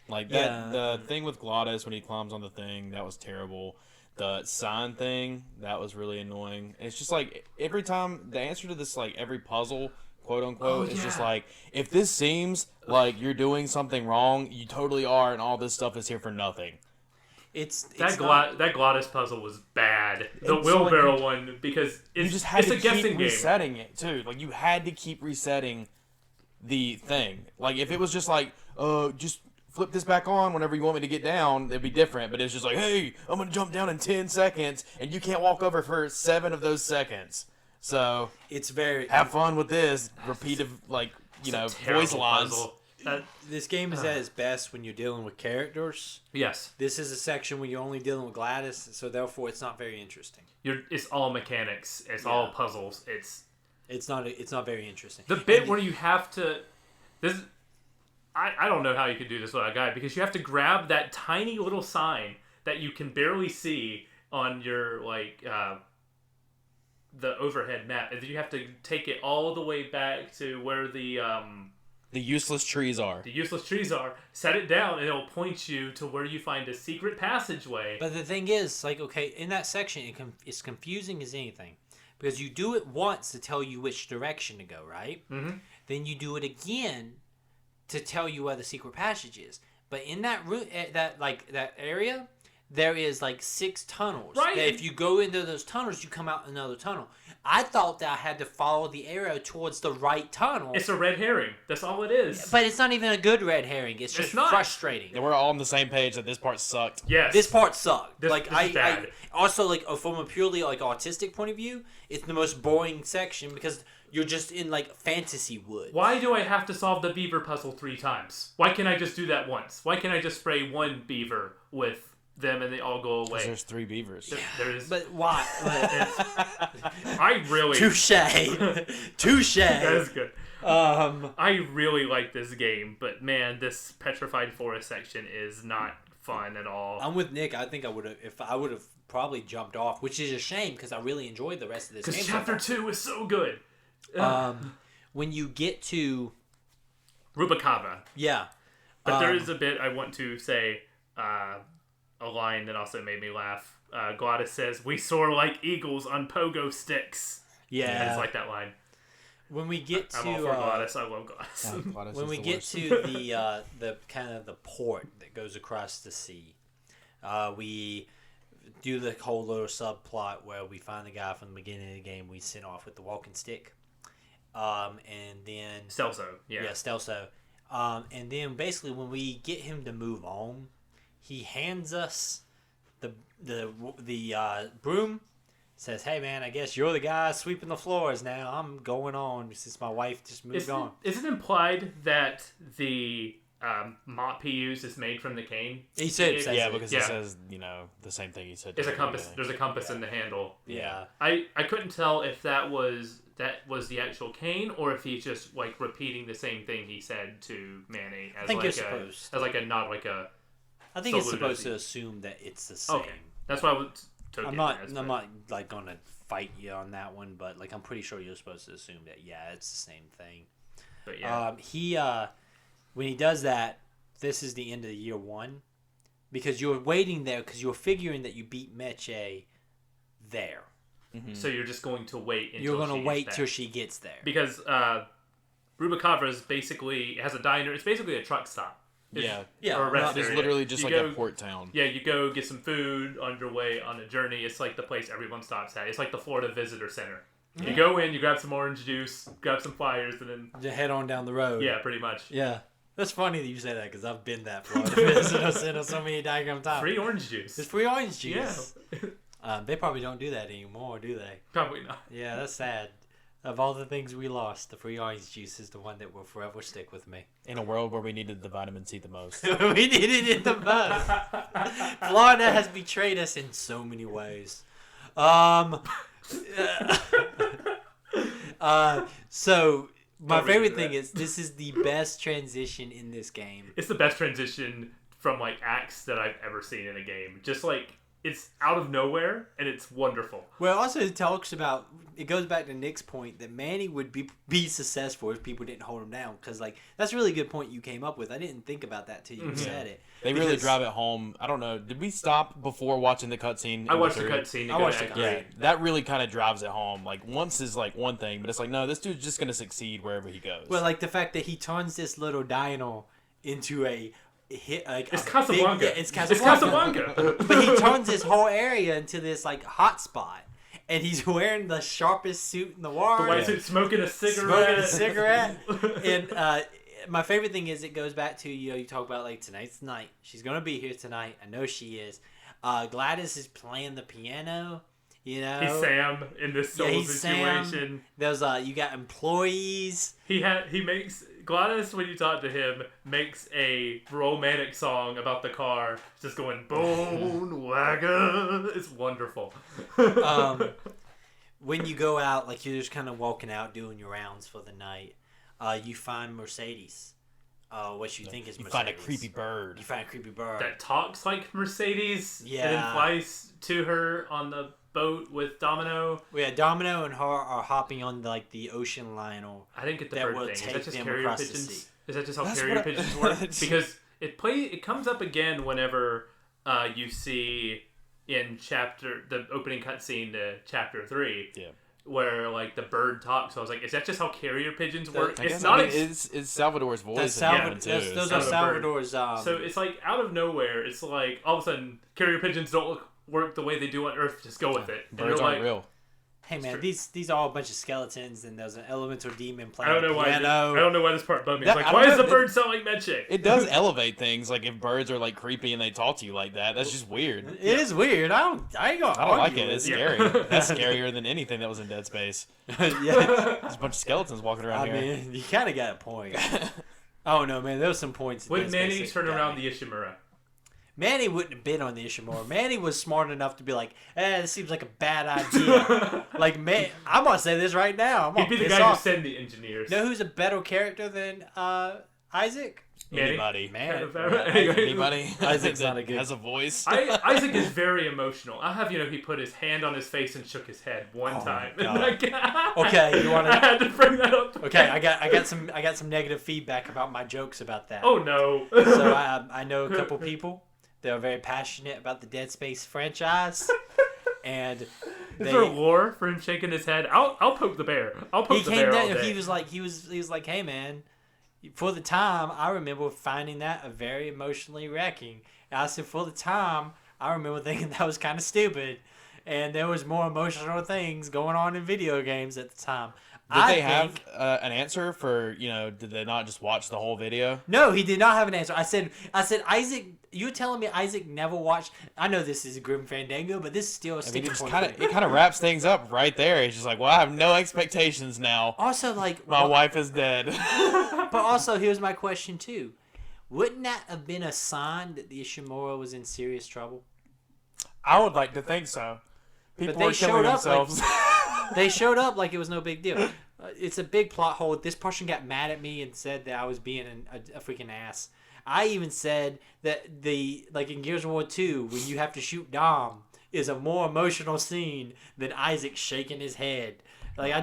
Like that, the thing with Glottis when he climbs on the thing, that was terrible. The sign thing, that was really annoying. It's just like every time the answer to this, like every puzzle, quote unquote, is just like, if this seems like you're doing something wrong, you totally are, and all this stuff is here for nothing. That Glottis puzzle was bad. The wheelbarrow one, because it's a guessing game. Resetting it too. Like you had to keep resetting the thing. Like if it was just like, just flip this back on whenever you want me to get down, it'd be different. But it's just like, hey, I'm gonna jump down in 10 seconds, and you can't walk over for 7 of those seconds. So it's very have fun with this repetitive, like voice lines. Puzzle. This game is at its best when you're dealing with characters. Yes. This is a section where you're only dealing with Gladys, so therefore it's not very interesting. It's all mechanics. It's all puzzles. It's not very interesting. The bit where you have to I don't know how you could do this without a guide, because you have to grab that tiny little sign that you can barely see on your the overhead map, and then you have to take it all the way back to where the useless trees are. The useless trees are. Set it down, and it'll point you to where you find a secret passageway. But the thing is, like, okay, in that section, it's confusing as anything. Because you do it once to tell you which direction to go, right? Mm-hmm. Then you do it again to tell you where the secret passage is. But in that route, that area, there is like 6 tunnels. Right. That if you go into those tunnels, you come out another tunnel. I thought that I had to follow the arrow towards the right tunnel. It's a red herring. That's all it is. But it's not even a good red herring. It's just frustrating. And we're all on the same page that this part sucked. Yes. This part sucked. This is bad. Also, like, from a purely like autistic point of view, it's the most boring section because you're just in like fantasy woods. Why do I have to solve the beaver puzzle 3 times? Why can't I just do that once? Why can't I just spray one beaver with them and they all go away? There's 3 beavers. There is. But why? I really. Touche. That is good. I really like this game, but man, this petrified forest section is not fun at all. I'm with Nick. I think I would have probably jumped off, which is a shame because I really enjoyed the rest of this game. Because Chapter 2 is so good. When you get to Rubicava. Yeah. But there is a bit I want to say, a line that also made me laugh. Glottis says, "We soar like eagles on pogo sticks." Yeah. I just like that line. When we get to I'm all for Glottis. I love Glottis. Glottis when we get to the kind of the port that goes across the sea, we do the whole little subplot where we find the guy from the beginning of the game we sent off with the walking stick. And then Stelzo, yeah. Yeah, Stelzo. And then basically when we get him to move on, he hands us the broom, says, "Hey man, I guess you're the guy sweeping the floors now. I'm going on since my wife just moved on." Is it implied that the mop he used is made from the cane? He said, because he says, the same thing he said. There's a compass. There's a compass in the handle. Yeah. I couldn't tell if that was the actual cane or if he's just like repeating the same thing he said to Manny as like a nod, like a. I think it's supposed to assume that it's the same. Okay, that's why I took I'm not like gonna fight you on that one, but like I'm pretty sure you're supposed to assume that it's the same thing. But yeah, he when he does that, this is the end of year 1, because you're waiting there because you're figuring that you beat Meche there. Mm-hmm. So you're just going to wait. You're going to wait till she gets there because Rubicava is basically has a diner. It's basically a truck stop. Or a rest it's area. literally just you like go, a port town. Yeah, you go get some food on your way on a journey. It's like the place everyone stops at. It's like the Florida Visitor Center. You go in, you grab some orange juice, grab some flyers, and then just head on down the road. Yeah, pretty much. Yeah. That's funny that you say that because I've been that Florida Visitor Center so many daggum times. Free orange juice. It's free orange juice. Yeah. They probably don't do that anymore, do they? Probably not. Yeah, that's sad. Of all the things we lost, the free orange juice is the one that will forever stick with me. In a world where we needed the vitamin C the most. We needed it the most. Florida has betrayed us in so many ways. So my favorite thing is this is the best transition in this game. It's the best transition from like acts that I've ever seen in a game. Just like it's out of nowhere and it's wonderful. Well, also it talks about, it goes back to Nick's point that Manny would be successful if people didn't hold him down, because like that's a really good point you came up with. I didn't think about that till you said it. They really drive it home. I don't know. Did we stop before watching the cutscene? I watched the cutscene. I watched the Yeah, that really kind of drives it home. Like once is like one thing, but it's like no, this dude's just gonna succeed wherever he goes. Well, like the fact that he turns this little dino into a hit, like it's Casablanca. It's Casablanca. But he turns this whole area into this like hot spot, and he's wearing the sharpest suit in the world. The white suit, smoking a cigarette. And my favorite thing is it goes back to, you talk about like tonight's the night. She's gonna be here tonight. I know she is. Gladys is playing the piano. He's Sam in this soul situation. Sam. There's you got employees. He makes Gladys, when you talk to him, makes a romantic song about the car, just going bone wagon. It's wonderful. When you go out, like you're just kind of walking out doing your rounds for the night, you find Mercedes. What you think is Mercedes. You find a creepy bird. That talks like Mercedes. Yeah. And then flies to her on the boat with Domino. Yeah, Domino and her are hopping on the ocean liner. I didn't get the that bird will thing. take Is that just them carrier across the pigeons? sea. Is that just how carrier pigeons work? Because it comes up again whenever you see in the opening cutscene to chapter 3. Yeah. Where like the bird talks. So I was like, is that just how carrier pigeons work? It's Salvador's voice. Those are Salvador's. So it's like out of nowhere. It's like all of a sudden carrier pigeons don't work the way they do on Earth. Just go with it. Birds aren't real. Hey man, these are all a bunch of skeletons, and there's an elemental demon playing I don't know why this part bugged me. It's like, why is the bird sound like magic? It does elevate things. Like if birds are like creepy and they talk to you like that, that's just weird. It is weird. I don't like it. It's scary. That's scarier than anything that was in Dead Space. Yeah, there's a bunch of skeletons walking around here. I mean, you kind of got a point. Oh no, man, there was some points. Would Manny turn around the Ishimura? Manny wouldn't have been on the Ishimura. Manny was smart enough to be like, this seems like a bad idea. Like, man, I'm going to say this right now. He'd be the guy who send the engineers. Know who's a better character than Isaac? Anybody. Anybody. Isaac's not a good. Has a voice. Isaac is very emotional. I have, he put his hand on his face and shook his head one time. Okay, you want to? I had to bring that up. Okay, I got some negative feedback about my jokes about that. Oh no. So I know a couple people. They're very passionate about the Dead Space franchise, and is there a lore for him shaking his head? I'll poke the bear. I'll poke the bear all day. He was like, hey man, for the time I remember finding that very emotionally wrecking. And I said, for the time I remember thinking that was kind of stupid, and there was more emotional things going on in video games at the time. Did they have an answer for, did they not just watch the whole video? No, he did not have an answer. I said, Isaac, you're telling me Isaac never watched? I know this is a Grim Fandango, but this is still a sticking point. It kind of wraps things up right there. He's just like, well, I have no expectations now. Also, like... My wife is dead. But also, here's my question, too. Wouldn't that have been a sign that the Ishimura was in serious trouble? I would like to think so. People were killing themselves. They showed up like it was no big deal. It's a big plot hole. This person got mad at me and said that I was being a freaking ass. I even said that in Gears of War 2, when you have to shoot Dom, is a more emotional scene than Isaac shaking his head. Like I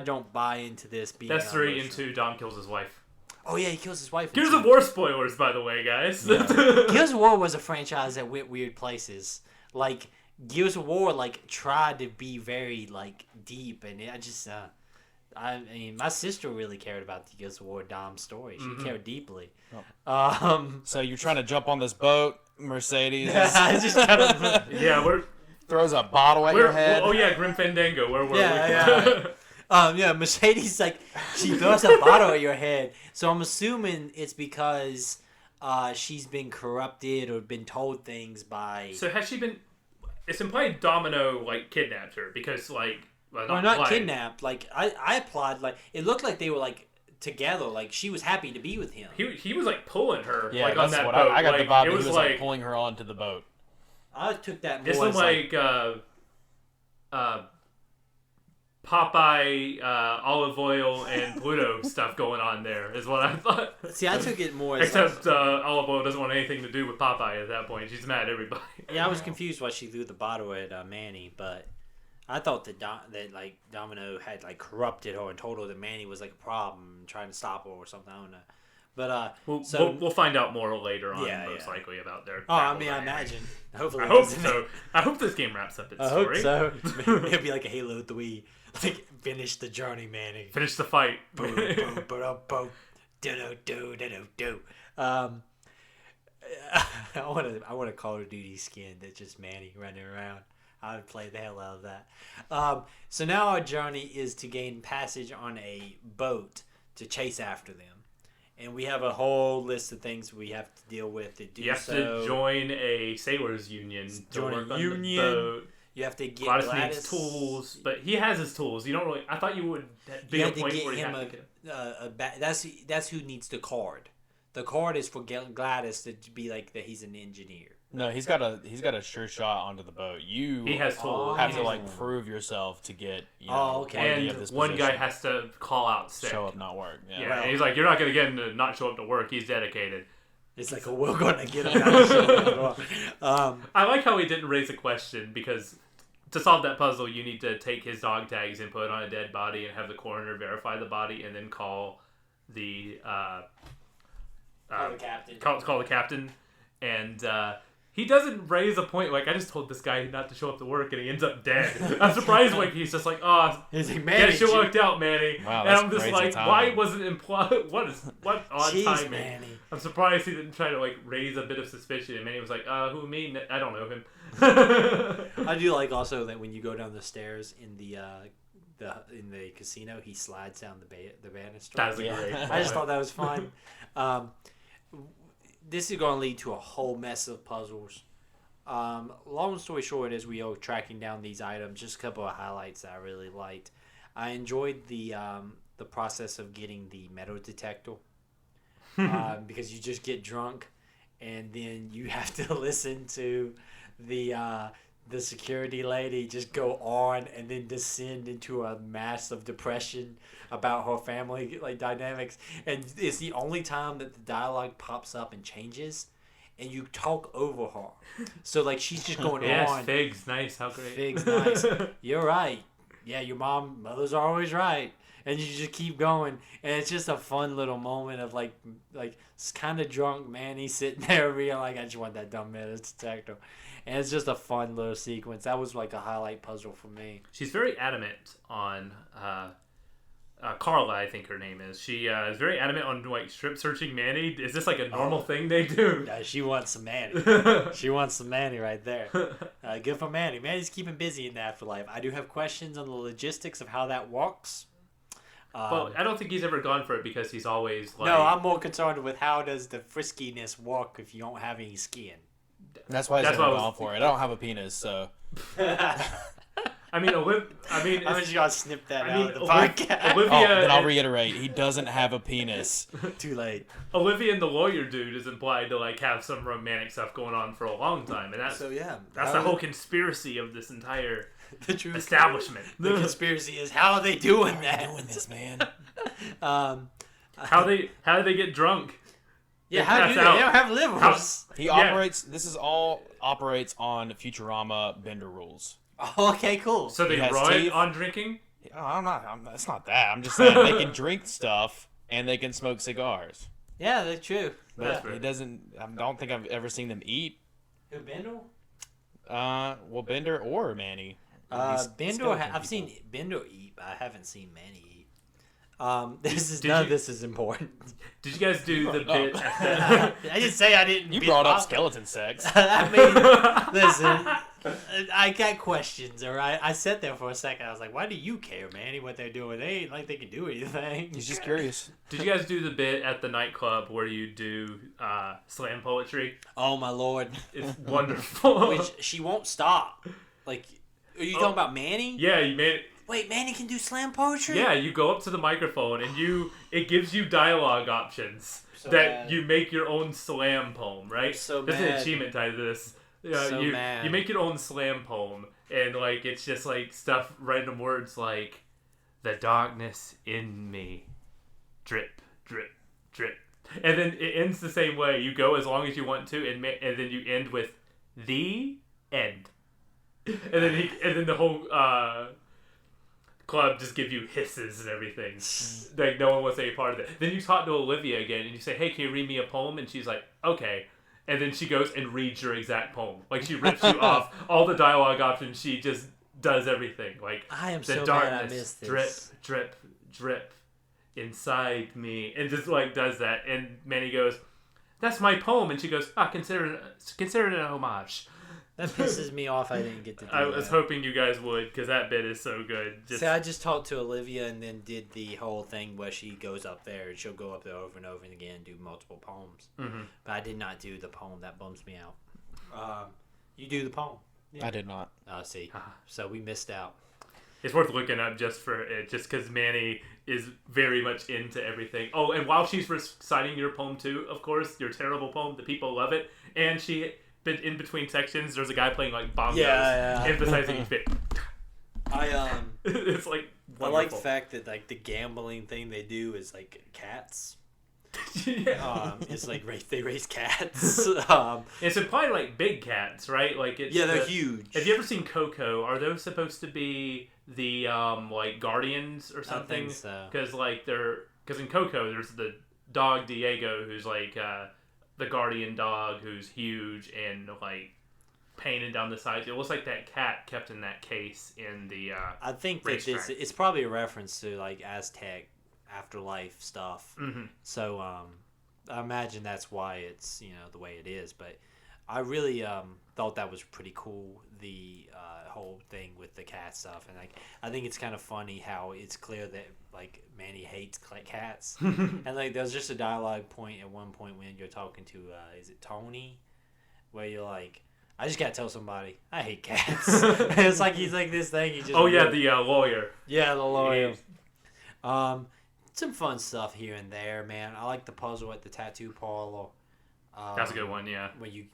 don't buy into this being. That's 3 and 2. Dom kills his wife. Oh yeah, he kills his wife. Gears of War spoilers, by the way, guys. Yeah. Gears of War was a franchise that went weird places. Like Gears of War, tried to be very deep, and I just. I mean, my sister really cared about the Gears of War Dom story. She cared deeply. Oh. So you're trying to jump on this boat, Mercedes? Just kind of, yeah, throws a bottle at your head. Oh yeah, Grim Fandango. Where were we? Yeah. Mercedes she throws a bottle at your head. So I'm assuming it's because she's been corrupted or been told things by. So has she been? It's implied Domino kidnapped her because Well, not kidnapped. I applied. It looked like they were together. She was happy to be with him. He was pulling her. Yeah, on that what boat. I got the vibe. He was pulling her onto the boat. I took that more. It's Popeye, olive oil, and Pluto stuff going on there, is what I thought. See, I took it more as Except olive oil doesn't want anything to do with Popeye at that point. She's mad at everybody. Yeah, I was confused why she threw the bottle at Manny, but I thought that Domino had like corrupted her and told her that Manny was like a problem, trying to stop her or something. I don't know. But we'll find out more later on, most likely, about their. Oh, I mean, I imagine. Hopefully, I hope so. I hope this game wraps up its story. I hope so. It'll be like a Halo 3. Like, finish the journey, Manny. Finish the fight. I want a Call of Duty skin that's just Manny running around. I would play the hell out of that. So now our journey is to gain passage on a boat to chase after them. And we have a whole list of things we have to deal with to do. You have to join a sailors union to work on the boat. You have to get Gladys needs tools, but he has his tools. You don't really. I thought you would be a point where you have to get. That's who needs the card. The card is for Gladys to be like that. He's an engineer. No, he's got a sure shot onto the boat. He has tools. Have to prove yourself to get. And one guy has to call out sick. Show up, not work. Yeah, and he's like, you're not gonna get him to not show up to work. He's dedicated. It's like, we're gonna get him not to show up. I like how he didn't raise a question because to solve that puzzle, you need to take his dog tags and put it on a dead body and have the coroner verify the body and then call the captain. Call the captain, and he doesn't raise a point like I just told this guy not to show up to work and he ends up dead. I'm surprised like he's just like, he's like, Manny, she worked out, Manny. Wow, and I'm just like, timing. Why wasn't implied? What odd Jeez, timing? Manny. I'm surprised he didn't try to like raise a bit of suspicion. And Manny was like, who, me? I don't know him. I do like also that when you go down the stairs in the casino, he slides down the banister. That's great. I just thought that was fun. This is going to lead to a whole mess of puzzles. Long story short, as we are tracking down these items, just a couple of highlights that I really liked. I enjoyed the process of getting the metal detector because you just get drunk and then you have to listen to the security lady just go on and then descend into a mass of depression about her family like dynamics, and it's the only time that the dialogue pops up and changes, and you talk over her. So like she's just going on. Figs, nice, how great. Figs, nice. You're right. Yeah, your mothers are always right. And you just keep going, and it's just a fun little moment of like kind of drunk Manny sitting there being like, I just want that dumb metal detector. And it's just a fun little sequence. That was like a highlight puzzle for me. She's very adamant on Carla, I think her name is. She is very adamant on like strip searching Manny. Is this like a normal thing they do? No, she wants some Manny. She wants some Manny right there. Good for Manny. Manny's keeping busy in the afterlife. I do have questions on the logistics of how that works. Well, I don't think he's ever gone for it because he's always like... No, I'm more concerned with how does the friskiness work if you don't have any skin. That's why he's never gone for it. I don't have a penis, so... I mean, I'm just gonna snip that out of the podcast. Then I'll reiterate, he doesn't have a penis. Too late. Olivia and the lawyer dude is implied to like have some romantic stuff going on for a long time, and that's that's the whole conspiracy of this entire establishment. The conspiracy is how are they doing that? How are they doing this, man? How do they get drunk? Yeah, how do they? They don't have livers. He operates. This is all operates on Futurama Bender rules. Oh, okay, cool. So they run on drinking? It's not that. I'm just saying they can drink stuff and they can smoke cigars. Yeah, that's true. But he doesn't. I don't think I've ever seen them eat. Who, Bender? Well, Bender or Manny. Bender. I've seen Bender eat, but I haven't seen Manny eat. None of this is important. Did you guys do the bit? I didn't say I didn't. You brought up skeleton sex. I mean, listen. I got questions, all right? I sat there for a second. I was like, why do you care, Manny, what they're doing? They ain't like they can do anything. He's just curious. Did you guys do the bit at the nightclub where you do slam poetry? Oh, my Lord. It's wonderful. Which she won't stop. Like, are you talking about Manny? Yeah, you made it. Wait, Manny can do slam poetry? Yeah, you go up to the microphone and it gives you dialogue options you make your own slam poem, right? There's an achievement tied to this. You make your own slam poem, and like it's just like stuff, random words like the darkness in me. Drip, drip, drip. And then it ends the same way. You go as long as you want to, and then you end with the end. And then the whole club just give you hisses and everything. Like no one wants any part of it. Then you talk to Olivia again, and you say, "Hey, can you read me a poem?" And she's like, "Okay." And then she goes and reads your exact poem. Like she rips you off all the dialogue options. She just does everything. Like I am the so darkness, mad I missed this. drip, drip, drip inside me, and just like does that. And Manny goes, "That's my poem," and she goes, consider it an homage. That pisses me off. I didn't get to do that. I was hoping you guys would, because that bit is so good. See, I just talked to Olivia and then did the whole thing where she goes up there and she'll go up there over and over again and do multiple poems. Mm-hmm. But I did not do the poem. That bums me out. You do the poem. Yeah. I did not. See. So we missed out. It's worth looking up just for it, just because Manny is very much into everything. Oh, and while she's reciting your poem too, of course, your terrible poem, the people love it. And but in between sections, there's a guy playing like bongos, emphasizing each bit. It's like wonderful. I like the fact that like the gambling thing they do is like cats. It's like they raise cats. It's implied like big cats, right? Like they're huge. Have you ever seen Coco? Are those supposed to be the like guardians or something? I think so. Because in Coco there's the dog Diego who's like the guardian dog who's huge and like painted down the sides. It looks like that cat kept in that case in the I think that it's probably a reference to like Aztec afterlife stuff. Mm-hmm. So I imagine that's why it's the way it is. But I really thought that was pretty cool, the whole thing with the cat stuff. And like I think it's kind of funny how it's clear that like Manny hates cats. And like there's just a dialogue point at one point when you're talking to is it Tony, where you're like, I just gotta tell somebody I hate cats. And it's like he's like this thing. He just the lawyer. Yeah, the lawyer. Some fun stuff here and there, man. I like the puzzle at the tattoo parlor. That's a good one, yeah. Where you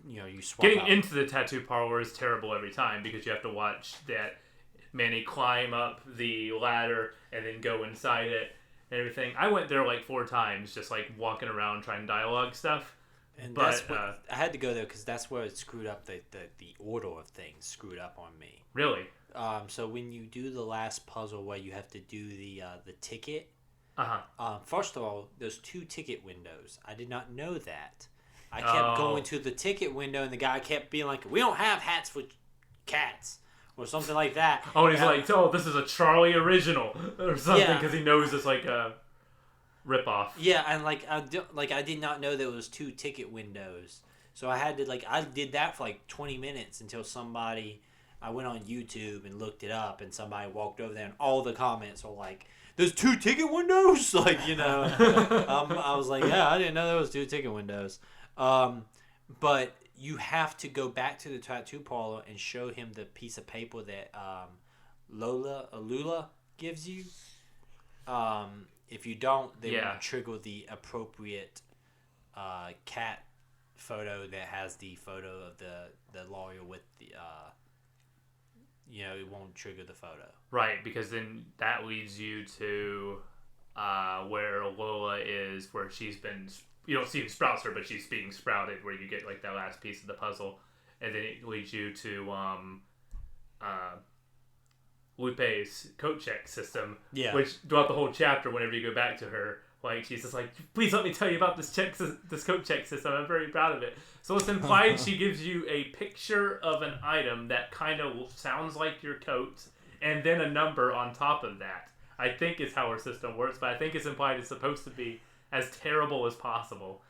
swap Getting out. into the tattoo parlor is terrible every time because you have to watch that Manny climb up the ladder and then go inside it and everything. I went there like 4 times, just like walking around trying dialogue stuff. And that's what I had to go there because that's where it screwed up. The order of things screwed up on me. Really? So when you do the last puzzle where you have to do the ticket. First of all, there's 2 ticket windows. I did not know that. I kept going to the ticket window, and the guy kept being like, "We don't have hats for cats," or something like that. Oh, and he's like, "Oh, this is a Charlie original," or something, because he knows it's like a ripoff. Yeah, and I did not know there was 2 ticket windows, so I had to I did that for like 20 minutes until I went on YouTube and looked it up, and somebody walked over there, and all the comments were like, "There's 2 ticket windows?" I was like, yeah, I didn't know there was 2 ticket windows. But you have to go back to the tattoo parlor and show him the piece of paper that Lula gives you. If you don't, they won't trigger the appropriate cat photo that has the photo of the lawyer with the it won't trigger the photo. Right, because then that leads you to where Lola is, where she's been... You don't see who sprouts her, but she's being sprouted, where you get like that last piece of the puzzle. And then it leads you to Lupe's coat check system, which throughout the whole chapter, whenever you go back to her, like she's just like, "Please let me tell you about this coat check system. I'm very proud of it." So it's implied she gives you a picture of an item that kind of sounds like your coat, and then a number on top of that. I think is how her system works, but I think it's implied it's supposed to be as terrible as possible.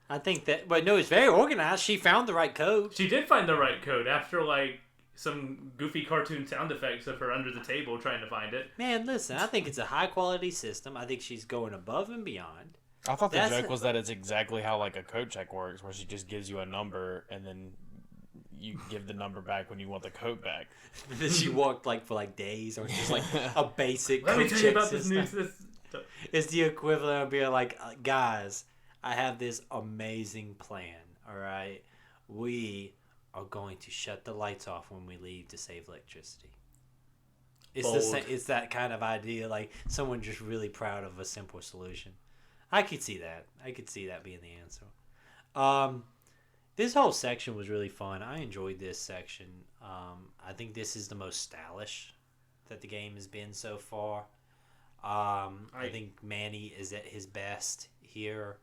I think that, but no, it's very organized. She found the right code. She did find the right code after like some goofy cartoon sound effects of her under the table trying to find it. Man, listen, I think it's a high quality system. I think she's going above and beyond. I thought the joke was that it's exactly how like a code check works, where she just gives you a number and then you give the number back when you want the code back. Then she walked like for like days, or just like a basic Let code me tell check you about system. this new system. It's the equivalent of being like, guys, I have this amazing plan, all right? We are going to shut the lights off when we leave to save electricity. It's that kind of idea, like someone just really proud of a simple solution. I could see that. I could see that being the answer. This whole section was really fun. I enjoyed this section. I think this is the most stylish that the game has been so far. I think Manny is at his best here.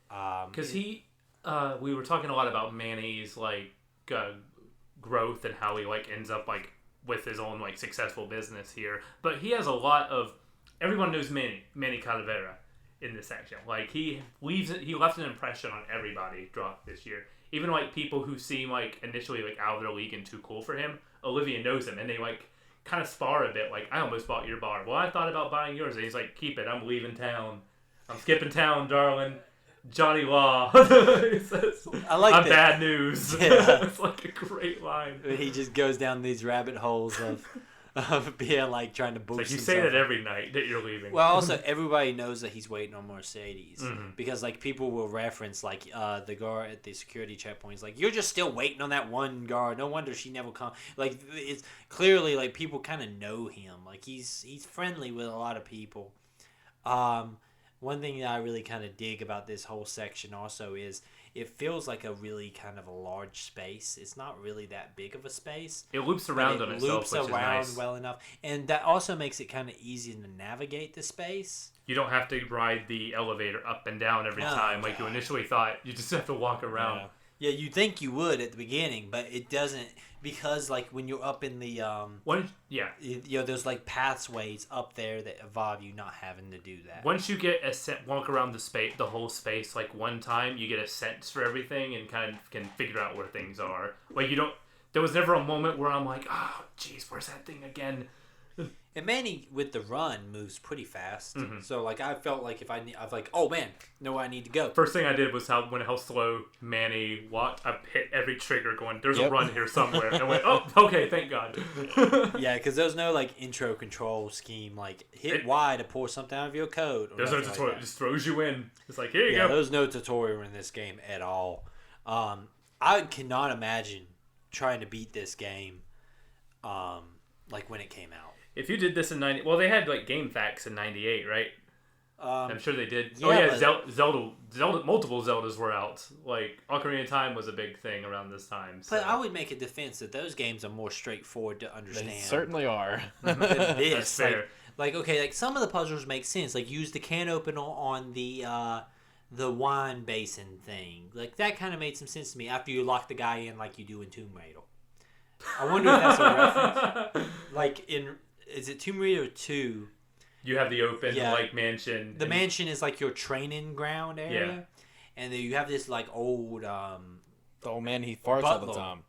Because we were talking a lot about Manny's like growth and how he like ends up like with his own like successful business here, but he has a lot of everyone knows Manny Calavera in this section. Like he left an impression on everybody throughout this year. Even like people who seem like initially like out of their league and too cool for him, Olivia knows him and they like kind of spar a bit. Like, I almost bought your bar. Well, I thought about buying yours. And he's like, keep it. I'm leaving town. I'm skipping town, darling. Johnny Law. He says, I'm that. Bad news. Yeah. It's like a great line. He just goes down these rabbit holes of being like trying to boost. Like you say that every night that you're leaving. Well, also everybody knows that he's waiting on Mercedes because like people will reference like the guard at the security checkpoints. Like, you're just still waiting on that one guard. No wonder she never come. Like, it's clearly like people kind of know him. Like he's friendly with a lot of people. One thing that I really kind of dig about this whole section also is it feels like a really kind of a large space. It's not really that big of a space. It loops around on itself, which is nice. Well enough. And that also makes it kind of easy to navigate the space. You don't have to ride the elevator up and down every time like you initially thought. You just have to walk around. Yeah, you think you would at the beginning, but it doesn't, because like when you're up in the there's like pathways up there that involve you not having to do that. Once you get walk around the whole space like one time, you get a sense for everything and kind of can figure out where things are. Like there was never a moment where I'm like, oh, geez, where's that thing again? And Manny with the run moves pretty fast, so like I felt like I was like, oh man, know where I need to go. First thing I did was how slow Manny walked. I hit every trigger, going, "There's a run here somewhere." And I went, "Oh, okay, thank God." Yeah, because there's no like intro control scheme like hit Y to pull something out of your code. There's no tutorial; it just throws you in. It's like, here you go. There's no tutorial in this game at all. I cannot imagine trying to beat this game, like when it came out. If you did this in 90... Well, they had, like, Game Facts in 98, right? I'm sure they did. Yeah, Zelda, multiple Zeldas were out. Like, Ocarina of Time was a big thing around this time. So. But I would make a defense that those games are more straightforward to understand. They certainly are. Than this. That's fair. Like, okay, like, some of the puzzles make sense. Like, use the can opener on the wine basin thing. Like, that kind of made some sense to me after you lock the guy in like you do in Tomb Raider. I wonder if that's a reference. Like, is it Tomb Raider 2? You have the open, like, mansion. The mansion is, like, your training ground area. Yeah. And then you have this, like, old... the old man, he farts all the time.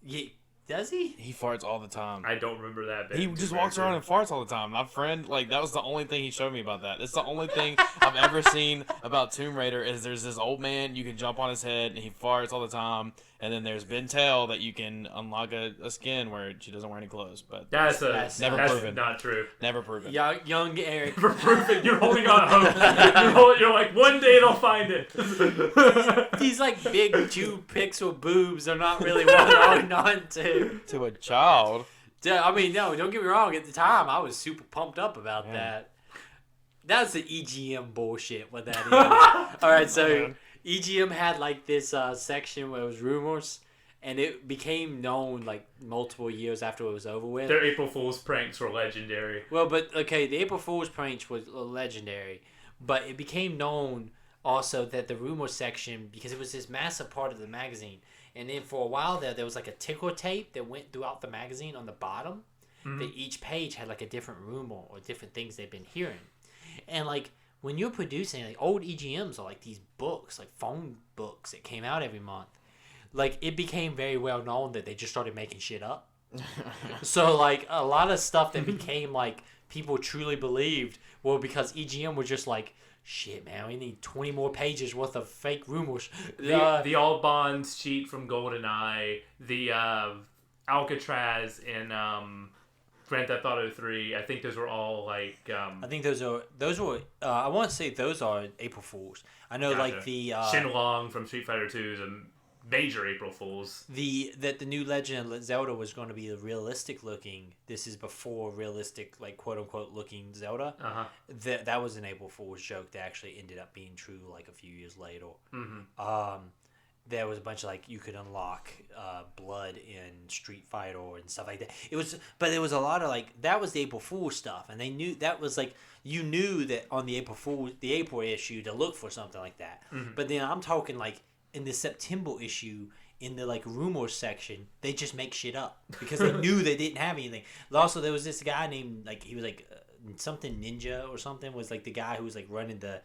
Yeah, does he? He farts all the time. I don't remember that bit. He just walks around and farts all the time. My friend, like, that was the only thing he showed me about that. It's the only thing I've ever seen about Tomb Raider is there's this old man, you can jump on his head, and he farts all the time. And then there's Bintel that you can unlock a skin where she doesn't wear any clothes. But that's never proven. Not true. Never proven. Young Eric. Never proven. You're holding on hope. You're like, one day they'll find it. These like big 2-pixel boobs are not really what I'm holding on to. To a child. I mean, no, don't get me wrong. At the time, I was super pumped up about that. That's the EGM bullshit, what that is. All right, so... EGM had like this section where it was rumors, and it became known like multiple years after it was over with. Their April Fool's pranks were legendary. Well, but okay, the April Fool's pranks was legendary, but it became known also that the rumor section, because it was this massive part of the magazine, and then for a while there was like a ticker tape that went throughout the magazine on the bottom, that each page had like a different rumor or different things they've been hearing, and like. When you're producing, like, old EGMs are like these books, like phone books that came out every month. Like, it became very well known that they just started making shit up. So, like, a lot of stuff that became, like, people truly believed, well, because EGM was just like, shit, man, we need 20 more pages worth of fake rumors. The All Bonds cheat from GoldenEye, the Alcatraz in... Grand Theft Auto 3, I think those were all like... I think those were... I want to say those are April Fools. I know like the... Shenlong from Street Fighter 2 is a major April Fools. That the new Legend of Zelda was going to be realistic looking. This is before realistic, like quote unquote looking Zelda. That was an April Fool's joke that actually ended up being true like a few years later. There was a bunch of like you could unlock blood in Street Fighter and stuff like that. But there was a lot of like that was the April Fool's stuff, and they knew that was like you knew that on the April issue to look for something like that. But then I'm talking like in the September issue in the like rumors section, they just make shit up because they knew they didn't have anything. Also, there was this guy named like he was like something Ninja or something was like the guy who was like running the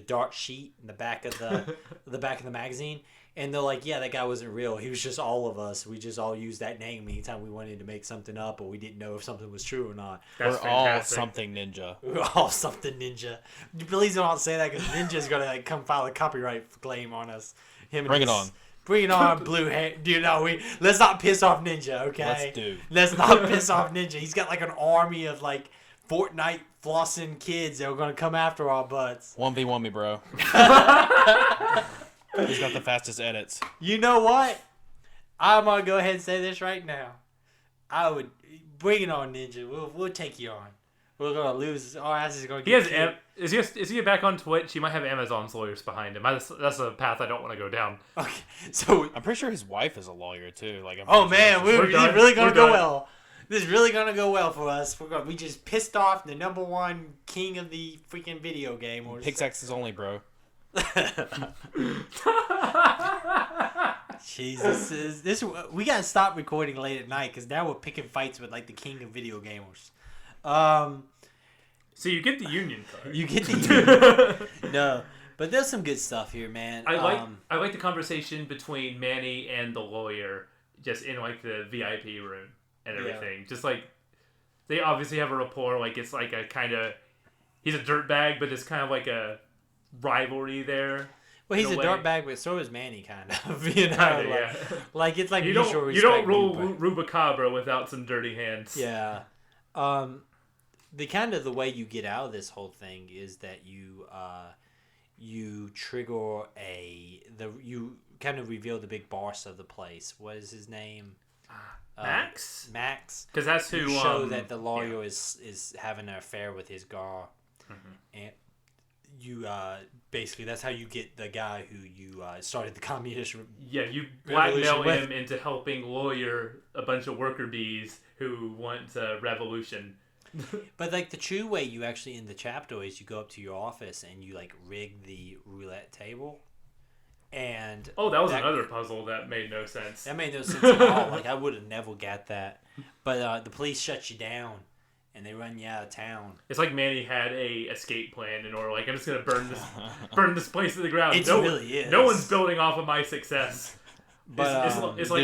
dart sheet in the back of the back of the magazine, and they're like, yeah, that guy wasn't real. He was just all of us. We just all used that name anytime we wanted to make something up, or we didn't know if something was true or not. That's We're all fantastic. something ninja. We're all something Ninja. Please don't say that because Ninja's gonna like come file a copyright claim on us. Bring it on. Bring it on, blue hair. You know, let's not piss off Ninja, okay? Let's not piss off Ninja. He's got like an army of like Fortnite flossing kids that are gonna come after our butts. 1v1 me, bro. He's got the fastest edits. You know what? I'm gonna go ahead and say this right now. I would bring it on, Ninja. We'll take you on. We're gonna lose. Our ass is gonna get. Is he back on Twitch? He might have Amazon's lawyers behind him. That's a path I don't want to go down. Okay, so I'm pretty sure his wife is a lawyer too. Like, oh man, this is really gonna go done. well. This is really gonna go well for us. We just pissed off the number one king of the freaking video game. Pickaxes only, bro. Jesus, this we gotta stop recording late at night because now we're picking fights with like the king of video gamers. So you get the union card. You get the union. No, but there's some good stuff here, man. I like the conversation between Manny and the lawyer, just in like the VIP room and everything. Yeah. Just like they obviously have a rapport. Like it's like a kind of he's a dirtbag, but it's kind of like a rivalry there. Well, he's a dirtbag, but so is Manny, kind of. You know, like it's like you don't rule Rubacabra without some dirty hands. Yeah. The kind of the way you get out of this whole thing is that you trigger you kind of reveal the big boss of the place. What is his name? Max. Max. Because that's who you show that the lawyer is having an affair with his girl, and you basically that's how you get the guy who you started the communist. You blackmail him into helping lawyer a bunch of worker bees who want a revolution. But like the true way you actually end the chapter is you go up to your office and you like rig the roulette table. And that was another puzzle that made no sense. That made no sense at all. Like I would have never got that. But the police shut you down and they run you out of town. It's like Manny had a escape plan in order. Like I'm just gonna burn this place to the ground. It really is. No one's building off of my success. But it's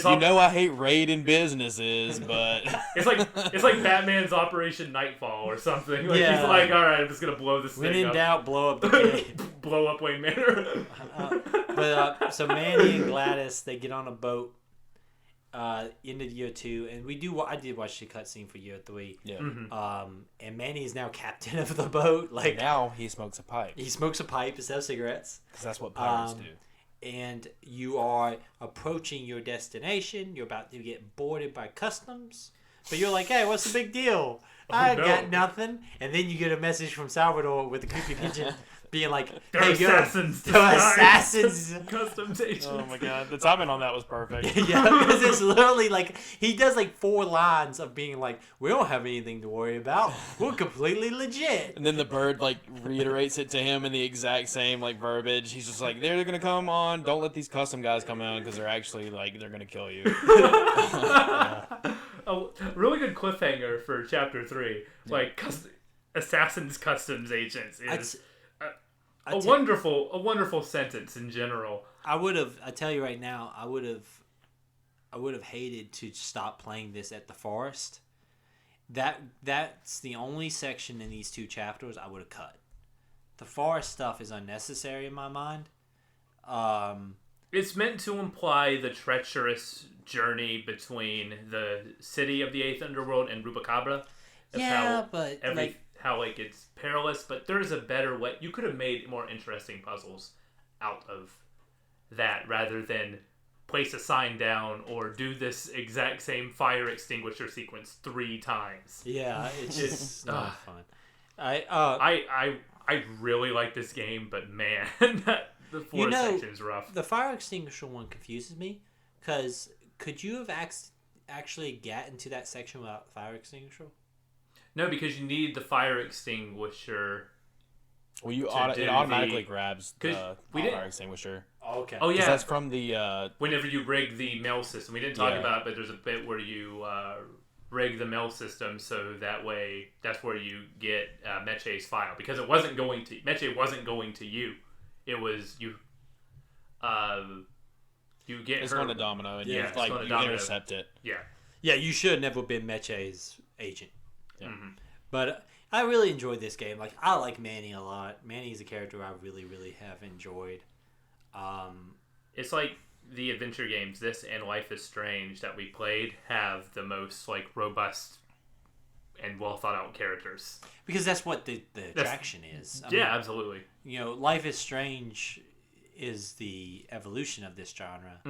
like I hate raiding businesses, but it's like Batman's Operation Nightfall or something. Like he's like, all right, I'm just gonna blow this thing up. When in doubt, blow up the cave. Blow up Wayne Manor. So Manny and Gladys, they get on a boat into year 2, and I did watch the cutscene for year 3. Yeah. And Manny is now captain of the boat. Like now he smokes a pipe. He smokes a pipe instead of cigarettes. Because that's what pirates do. And you are approaching your destination. You're about to get boarded by customs. But you're like, hey, what's the big deal? Got nothing. And then you get a message from Salvador with a creepy pigeon being like, hey, assassins. Assassins. Customs agents. Oh my god. The timing on that was perfect. Yeah, because it's literally like, he does like 4 lines of being like, we don't have anything to worry about. We're completely legit. And then the bird like reiterates it to him in the exact same like verbiage. He's just like, they're gonna come on. Don't let these custom guys come out because they're actually like, they're gonna kill you. A really good cliffhanger for chapter 3. Yeah. Like, assassins customs agents is... A wonderful sentence in general. I tell you right now, I would have hated to stop playing this at the forest. That's the only section in these 2 chapters I would have cut. The forest stuff is unnecessary in my mind. It's meant to imply the treacherous journey between the city of the 8th Underworld and Rubacabra. How like it's perilous, but there's a better way. You could have made more interesting puzzles out of that rather than place a sign down or do this exact same fire extinguisher sequence 3 times. Yeah, it's just not fun. I really like this game, but man, the forest section is rough. The fire extinguisher one confuses me, because could you have actually get into that section without the fire extinguisher? No, because you need the fire extinguisher. Well, it automatically grabs the fire extinguisher. Oh, okay. Oh yeah, that's from the. Whenever you rig the mail system, we didn't talk about it, but there's a bit where you rig the mail system so that way that's where you get Meche's file, because Meche wasn't going to you. It was you. You get it's her. going to Domino, and you intercept it. Yeah. Yeah, you should have never been Meche's agent. Yeah. Mm-hmm. But I really enjoyed this game. Like, I like Manny a lot. Manny is a character I really, really have enjoyed. It's like the adventure games, this and Life is Strange that we played, have the most like robust and well thought out characters. Because that's what the attraction is. I mean, absolutely. You know, Life is Strange is the evolution of this genre,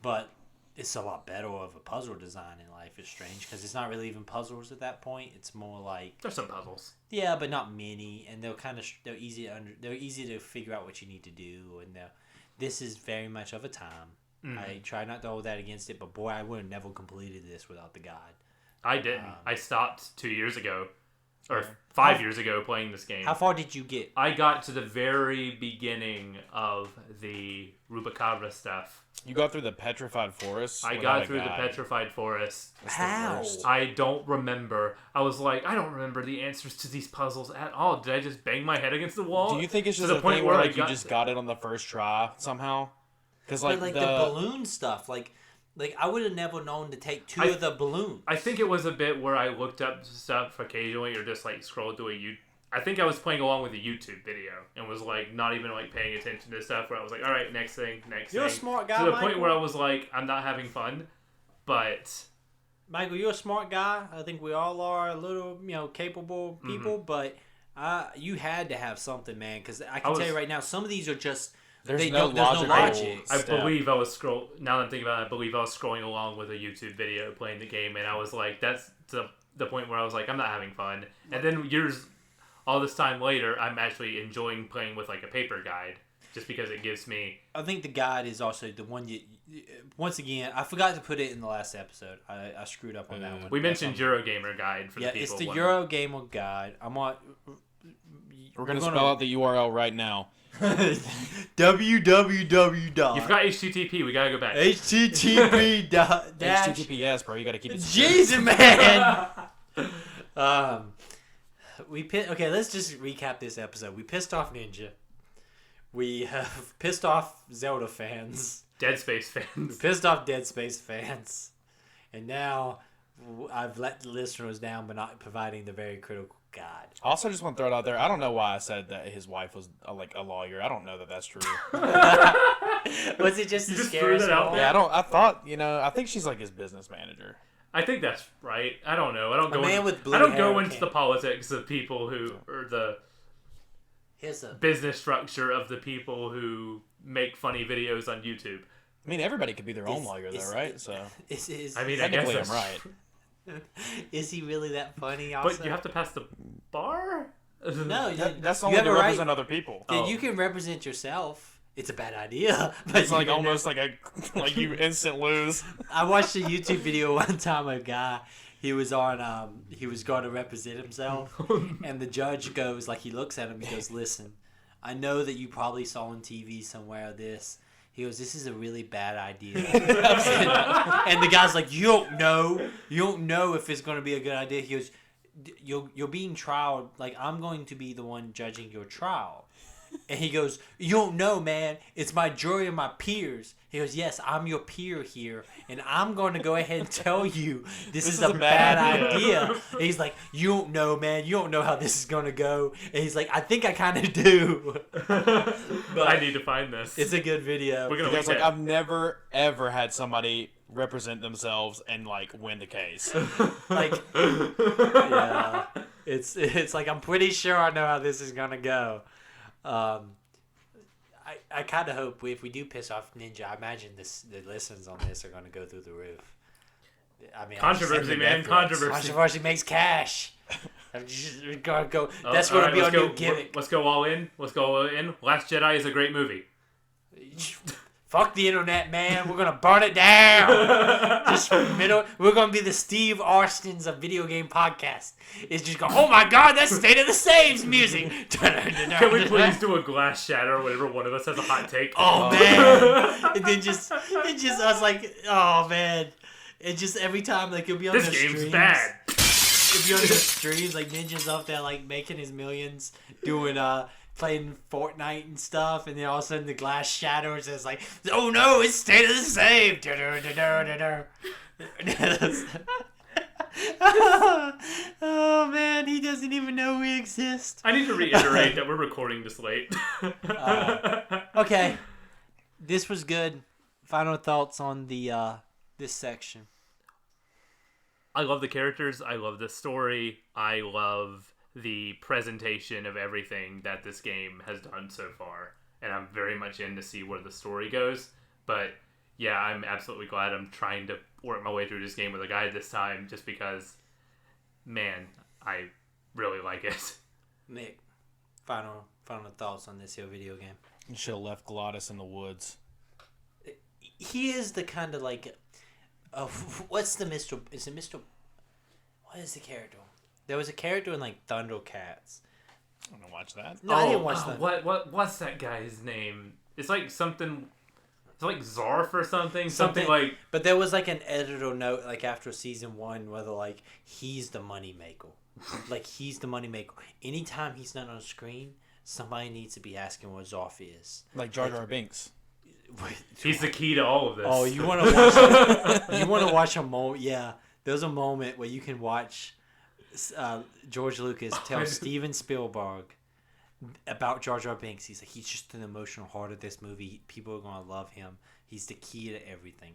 but it's a lot better of a puzzle design in Life is Strange, because it's not really even puzzles at that point. It's more like There's some puzzles. Yeah, but not many, and they're easy to figure out what you need to do, and this is very much of a time. I try not to hold that against it, but boy, I would have never completed this without the guide. I didn't. I stopped 2 years ago, or 5 years ago, playing this game. How far did you get? I got to the very beginning of the Rubicabra stuff. You got through the Petrified Forest? I got through the Petrified Forest. How? I don't remember. I was like, I don't remember the answers to these puzzles at all. Did I just bang my head against the wall? Do you think it's just a thing where like you just got it on the first try somehow? Because like the balloon stuff, like I would have never known to take two of the balloons. I think it was a bit where I looked up stuff occasionally, or just like scrolled through I think I was playing along with a YouTube video and was like not even like paying attention to stuff. Where I was like, all right, next thing. You're a smart guy, to the Michael. point where I was like, I'm not having fun, but. Michael, you're a smart guy. I think we all are a little, capable people, but you had to have something, man. Because I can tell you right now, some of these are just. There's no logic. I believe I was now that I'm thinking about it, I believe I was scrolling along with a YouTube video playing the game, and I was like, that's the point where I was like, I'm not having fun. And then all this time later, I'm actually enjoying playing with like a paper guide, just because it gives me. I think the guide is also the one once again, I forgot to put it in the last episode. I screwed up on that one. We mentioned Eurogamer guide for the people. Yeah, it's the Eurogamer guide. We're going to spell out the URL right now. www. You forgot HTTP. We gotta go back. HTTP HTTPS, bro. You gotta keep it. Jesus, man. Okay, let's just recap this episode. We pissed off Ninja. We have pissed off Zelda fans. Dead Space We fans. pissed off Dead Space fans. And now I've let the listeners down by not providing the very critical guide. I also just want to throw it out there. I don't know why I said that his wife was like a lawyer. I don't know that that's true. Was it just You a just scary threw that out there? Yeah, I thought, I think she's like his business manager. I think that's right. I don't know. I don't go. Man with blue I don't hair go into can't- the politics of people who, or the business structure of the people who make funny videos on YouTube. I mean, everybody could be their own lawyer, though, right? So I mean, I guess technically, that's I'm right. Is he really that funny? Also? But you have to pass the bar. No, that's only to represent other people. Then you can represent yourself. It's a bad idea. But It's like almost like you instant lose. I watched a YouTube video one time. A guy, he was on. He was going to represent himself, and the judge goes like, he looks at him. He goes, "Listen, I know that you probably saw on TV somewhere this." He goes, "This is a really bad idea." And the guy's like, You don't know if it's going to be a good idea. He goes, You're being trialed. Like, I'm going to be the one judging your trial. And he goes, "You don't know, man. It's my jury and my peers." He goes, "Yes, I'm your peer here, and I'm going to go ahead and tell you this is a bad idea." And he's like, "You don't know, man. You don't know how this is going to go." And he's like, "I think I kind of do." But I need to find this. It's a good video. We're gonna Because I've never ever had somebody represent themselves and like win the case. Like, yeah, it's like, I'm pretty sure I know how this is gonna go. I kind of hope if we do piss off Ninja, I imagine the listens on this are going to go through the roof. I mean, controversy, man. Controversy makes cash. I'm just gonna go. That's going to be our new gimmick. Let's go all in. Last Jedi is a great movie. Fuck the internet, man. We're gonna burn it down. We're gonna be the Steve Austins of video game podcast. It's just going, oh my god, that's State of the Saves music. Can we please do a glass shatter whenever one of us has a hot take? Oh man. And then just us like, oh man. It just every time like you'll be on the streams. This game's bad. You'll be on the streams like Ninja's up there like making his millions doing playing Fortnite and stuff, and then all of a sudden the glass shatters and it's like, oh no, it's State of the Save. Oh man, he doesn't even know we exist. I need to reiterate that we're recording this late. Okay, this was good. Final thoughts on the this section. I love the characters. I love the story. I love the presentation of everything that this game has done so far, and I'm very much in to see where the story goes. But yeah, I'm absolutely glad I'm trying to work my way through this game with a guide this time, just because, man, I really like it. Nick, final thoughts on this here video game. You should have left Glottis in the woods. He is the kind of like, what's the Mr. Is it Mr. What is the character? There was a character in like Thundercats. I don't watch that. No, I didn't watch that. What's that guy's name? It's like something. It's like Zarf or something like. But there was like an editor note like after season 1 where they're like, he's the moneymaker. Like he's the moneymaker. Anytime he's not on screen, somebody needs to be asking what Zarf is. Like Jar Jar Binks. He's the key to all of this. Oh, you want to watch? You want to watch a moment? Yeah, there's a moment where you can watch George Lucas tell Steven Spielberg about Jar Jar Binks. He's like, he's just an emotional heart of this movie. People are gonna love him. He's the key to everything.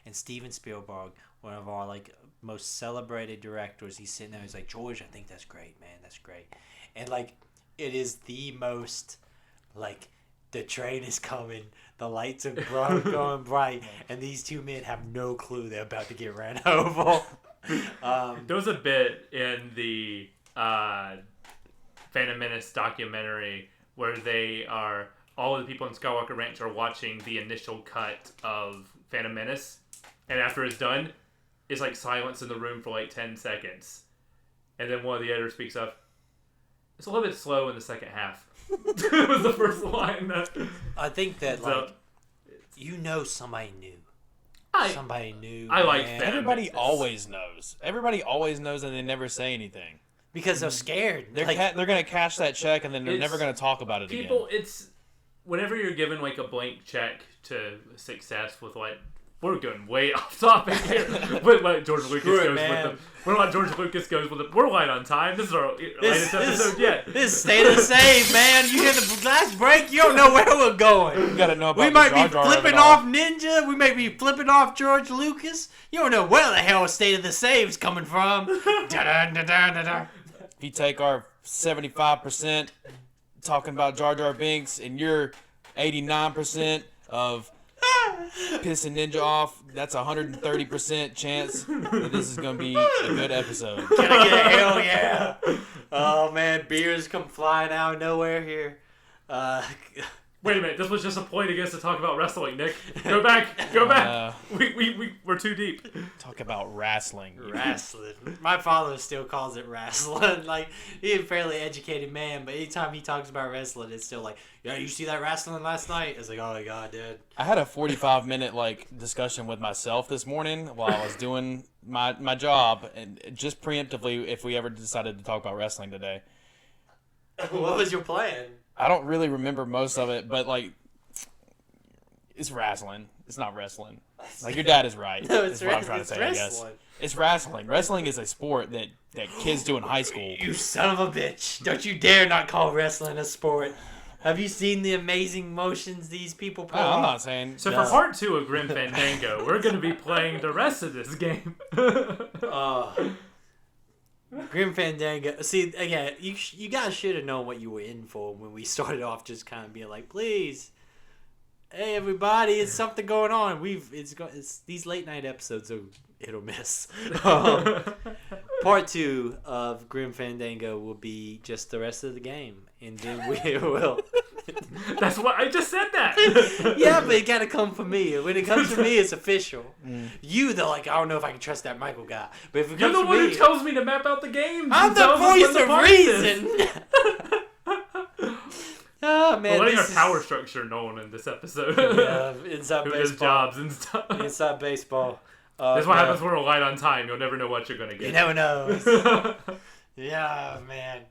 And Steven Spielberg, one of our like most celebrated directors, he's sitting there. He's like, George, I think that's great, man. That's great. And like, it is the most like. The train is coming. The lights are going bright, and these two men have no clue they're about to get ran over. There was a bit in the Phantom Menace documentary where all of the people in Skywalker Ranch are watching the initial cut of Phantom Menace, and after it's done, it's like silence in the room for like 10 seconds, and then one of the editors speaks up. It's a little bit slow in the second half. It was the first line. I think that somebody knew. Somebody knew. I like that. Everybody always knows. Everybody always knows, and they never say anything because they're scared. They're gonna cash that check, and then they're never gonna talk about it again. It's whenever you're given like a blank check to success with like. We're going way off topic here. With what George Lucas goes with them. We're light on time. This is our latest episode yet. This is State of the Save, man. You hear the last break? You don't know where we're going. You gotta know about we might be flipping off Ninja. We may be flipping off George Lucas. You don't know where the hell State of the Save's coming from. If you take our 75% talking about Jar Jar Binks and your 89% of pissing Ninja off, that's 130% chance that this is gonna be a good episode. Can I get a hell yeah? Oh man, beers come flying out of nowhere here. Wait a minute, this was just a point against to talk about wrestling, Nick. Go back. We're too deep. Talk about wrestling. Wrestling. My father still calls it wrestling. Like, he's a fairly educated man, but anytime he talks about wrestling, it's still like, yeah, you see that wrestling last night? It's like, oh my god, dude. I had a 45-minute discussion with myself this morning while I was doing my job, and just preemptively, if we ever decided to talk about wrestling today. What was your plan? I don't really remember most of it, but it's wrestling. It's not wrestling. Like, your dad is right. No, it's what I'm trying to say, wrestling. I guess. It's wrestling. Wrestling is a sport that kids do in high school. You son of a bitch. Don't you dare not call wrestling a sport. Have you seen the amazing motions these people put on? I'm not saying. So for part 2 of Grim Fandango, we're going to be playing the rest of this game. Grim Fandango. See, again, you guys should have known what you were in for when we started off, just kind of being like, please, hey everybody, it's something going on. It's these late night episodes are hit or miss. Part 2 of Grim Fandango will be just the rest of the game, and then we will. That's what I just said that. Yeah, but it gotta come from me. When it comes from me, it's official. You, they're like, I don't know if I can trust that Michael guy. But if it You're comes the one from me, who tells me to map out the games. I'm the voice of reason. Oh man, we're letting our power structure known in this episode. Yeah, inside Who baseball. does jobs and stuff. Inside baseball. That's what happens when we're light on time. You'll never know what you're gonna get. You never know. Yeah, man.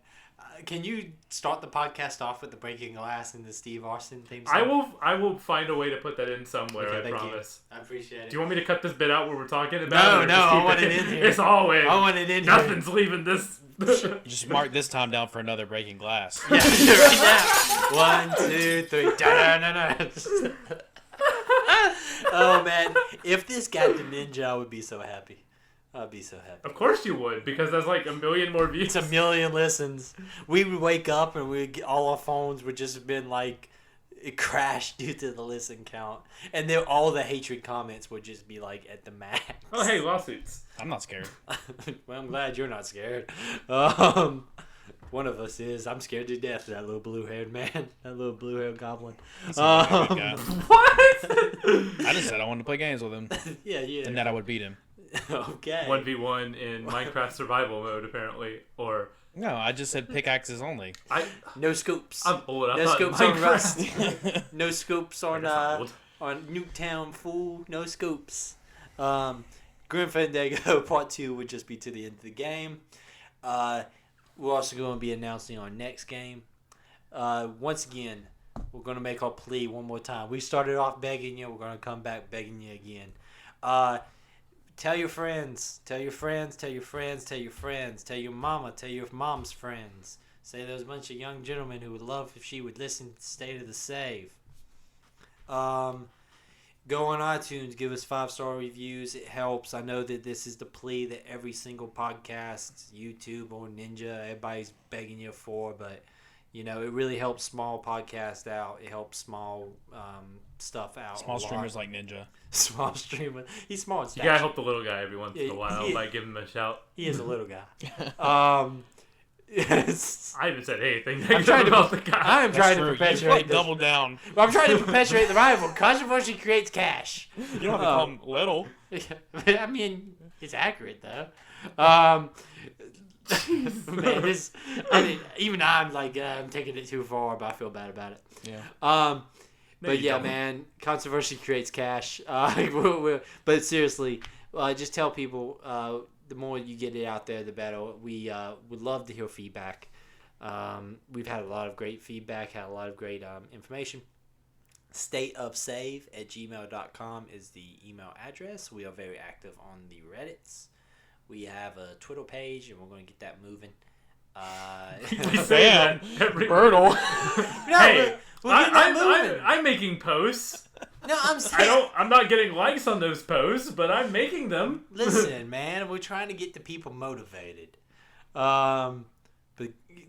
Can you start the podcast off with the breaking glass and the Steve Austin theme song? I will find a way to put that in somewhere. Okay, I promise. I appreciate it. Do you want me to cut this bit out where we're talking about? No, I want it in here. It's all in. I want it in Nothing's leaving this. Just mark this time down for another breaking glass. Yeah, right now. 1, 2, 3. Da-da-da-da. Oh man, if this got to Ninja, I would be so happy. I'd be so happy. Of course you would, because there's like 1 million more views. It's 1 million listens. We would wake up and all our phones would just have been like, it crashed due to the listen count, and then all the hatred comments would just be like at the max. Oh hey, lawsuits. I'm not scared. Well, I'm glad you're not scared. One of us is. I'm scared to death of that little blue-haired man, that little blue-haired goblin. What? I just said I wanted to play games with him. Yeah. And that I would beat him. Okay. 1v1 in Minecraft survival mode, apparently, or No, I just said pickaxes only. No scoops. I'm old. No scoops on Rust. No scoops on Nuketown, fool. No scoops. Grim Fandango Part 2 would just be to the end of the game. We're also going to be announcing our next game. Once again, we're going to make our plea one more time. We started off begging you. We're going to come back begging you again. Tell your friends. Tell your friends. Tell your friends. Tell your friends. Tell your mama. Tell your mom's friends. Say there's a bunch of young gentlemen who would love if she would listen to State of the Save. Go on iTunes, give us 5-star reviews. It helps. I know that this is the plea that every single podcast, YouTube or Ninja, everybody's begging you for, but it really helps small podcasts out. It helps small stuff out. Small streamers like Ninja. Small streamer. He's small and You gotta help the little guy every once in a while by giving him a shout. He is a little guy. Yes. I haven't said anything about the guy. I am trying to perpetuate this. Double down. I'm trying to perpetuate the rival. Controversy creates cash. You don't have to call him little. I mean, it's accurate though. Man, even I'm like, I'm taking it too far, but I feel bad about it. Yeah. But yeah, man, controversy creates cash. But seriously, just tell people. The more you get it out there, the better. We would love to hear feedback. We've had a lot of great feedback, had a lot of great information. stateofsave@gmail.com is the email address. We are very active on the Reddits. We have a Twitter page, and we're going to get that moving. We say that every Bertle. Hey, moving. I'm making posts. No, I'm saying I'm not getting likes on those posts, but I'm making them. Listen, man, we're trying to get the people motivated. But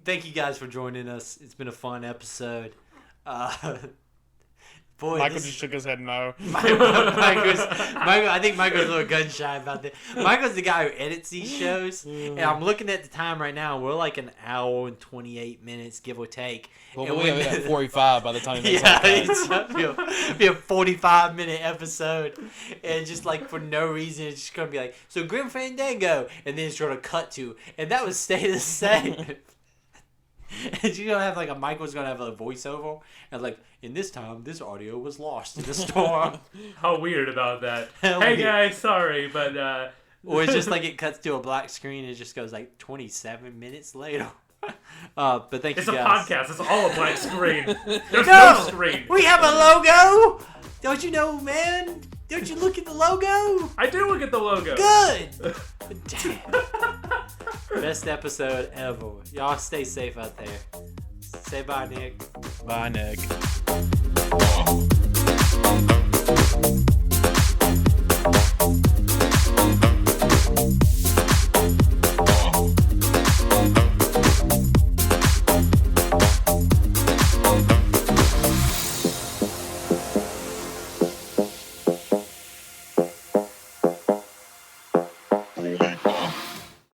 thank you guys for joining us. It's been a fun episode. Boy, Michael just shook his head no. I think Michael's a little gun shy about that. Michael's the guy who edits these shows, and I'm looking at the time right now. We're like an hour and 28 minutes, give or take. Well, we'll be at 45 by the time. It's be a 45-minute episode, and just like for no reason, it's just gonna be like, so Grim Fandango, and then it's gonna cut to, and that was State of the Save. And you're gonna have like Michael's gonna have a voiceover, and like, in this time, this audio was lost in the storm. How weird about that. Hey guys, sorry, but or it's just like it cuts to a black screen and it just goes like 27 minutes later. But thank you guys. It's a podcast. It's all a black screen. There's no screen. We have a logo. Don't you know, man? Don't you look at the logo? I do look at the logo. Good. Damn. Best episode ever. Y'all stay safe out there. Say bye, Nick. Bye, Nick.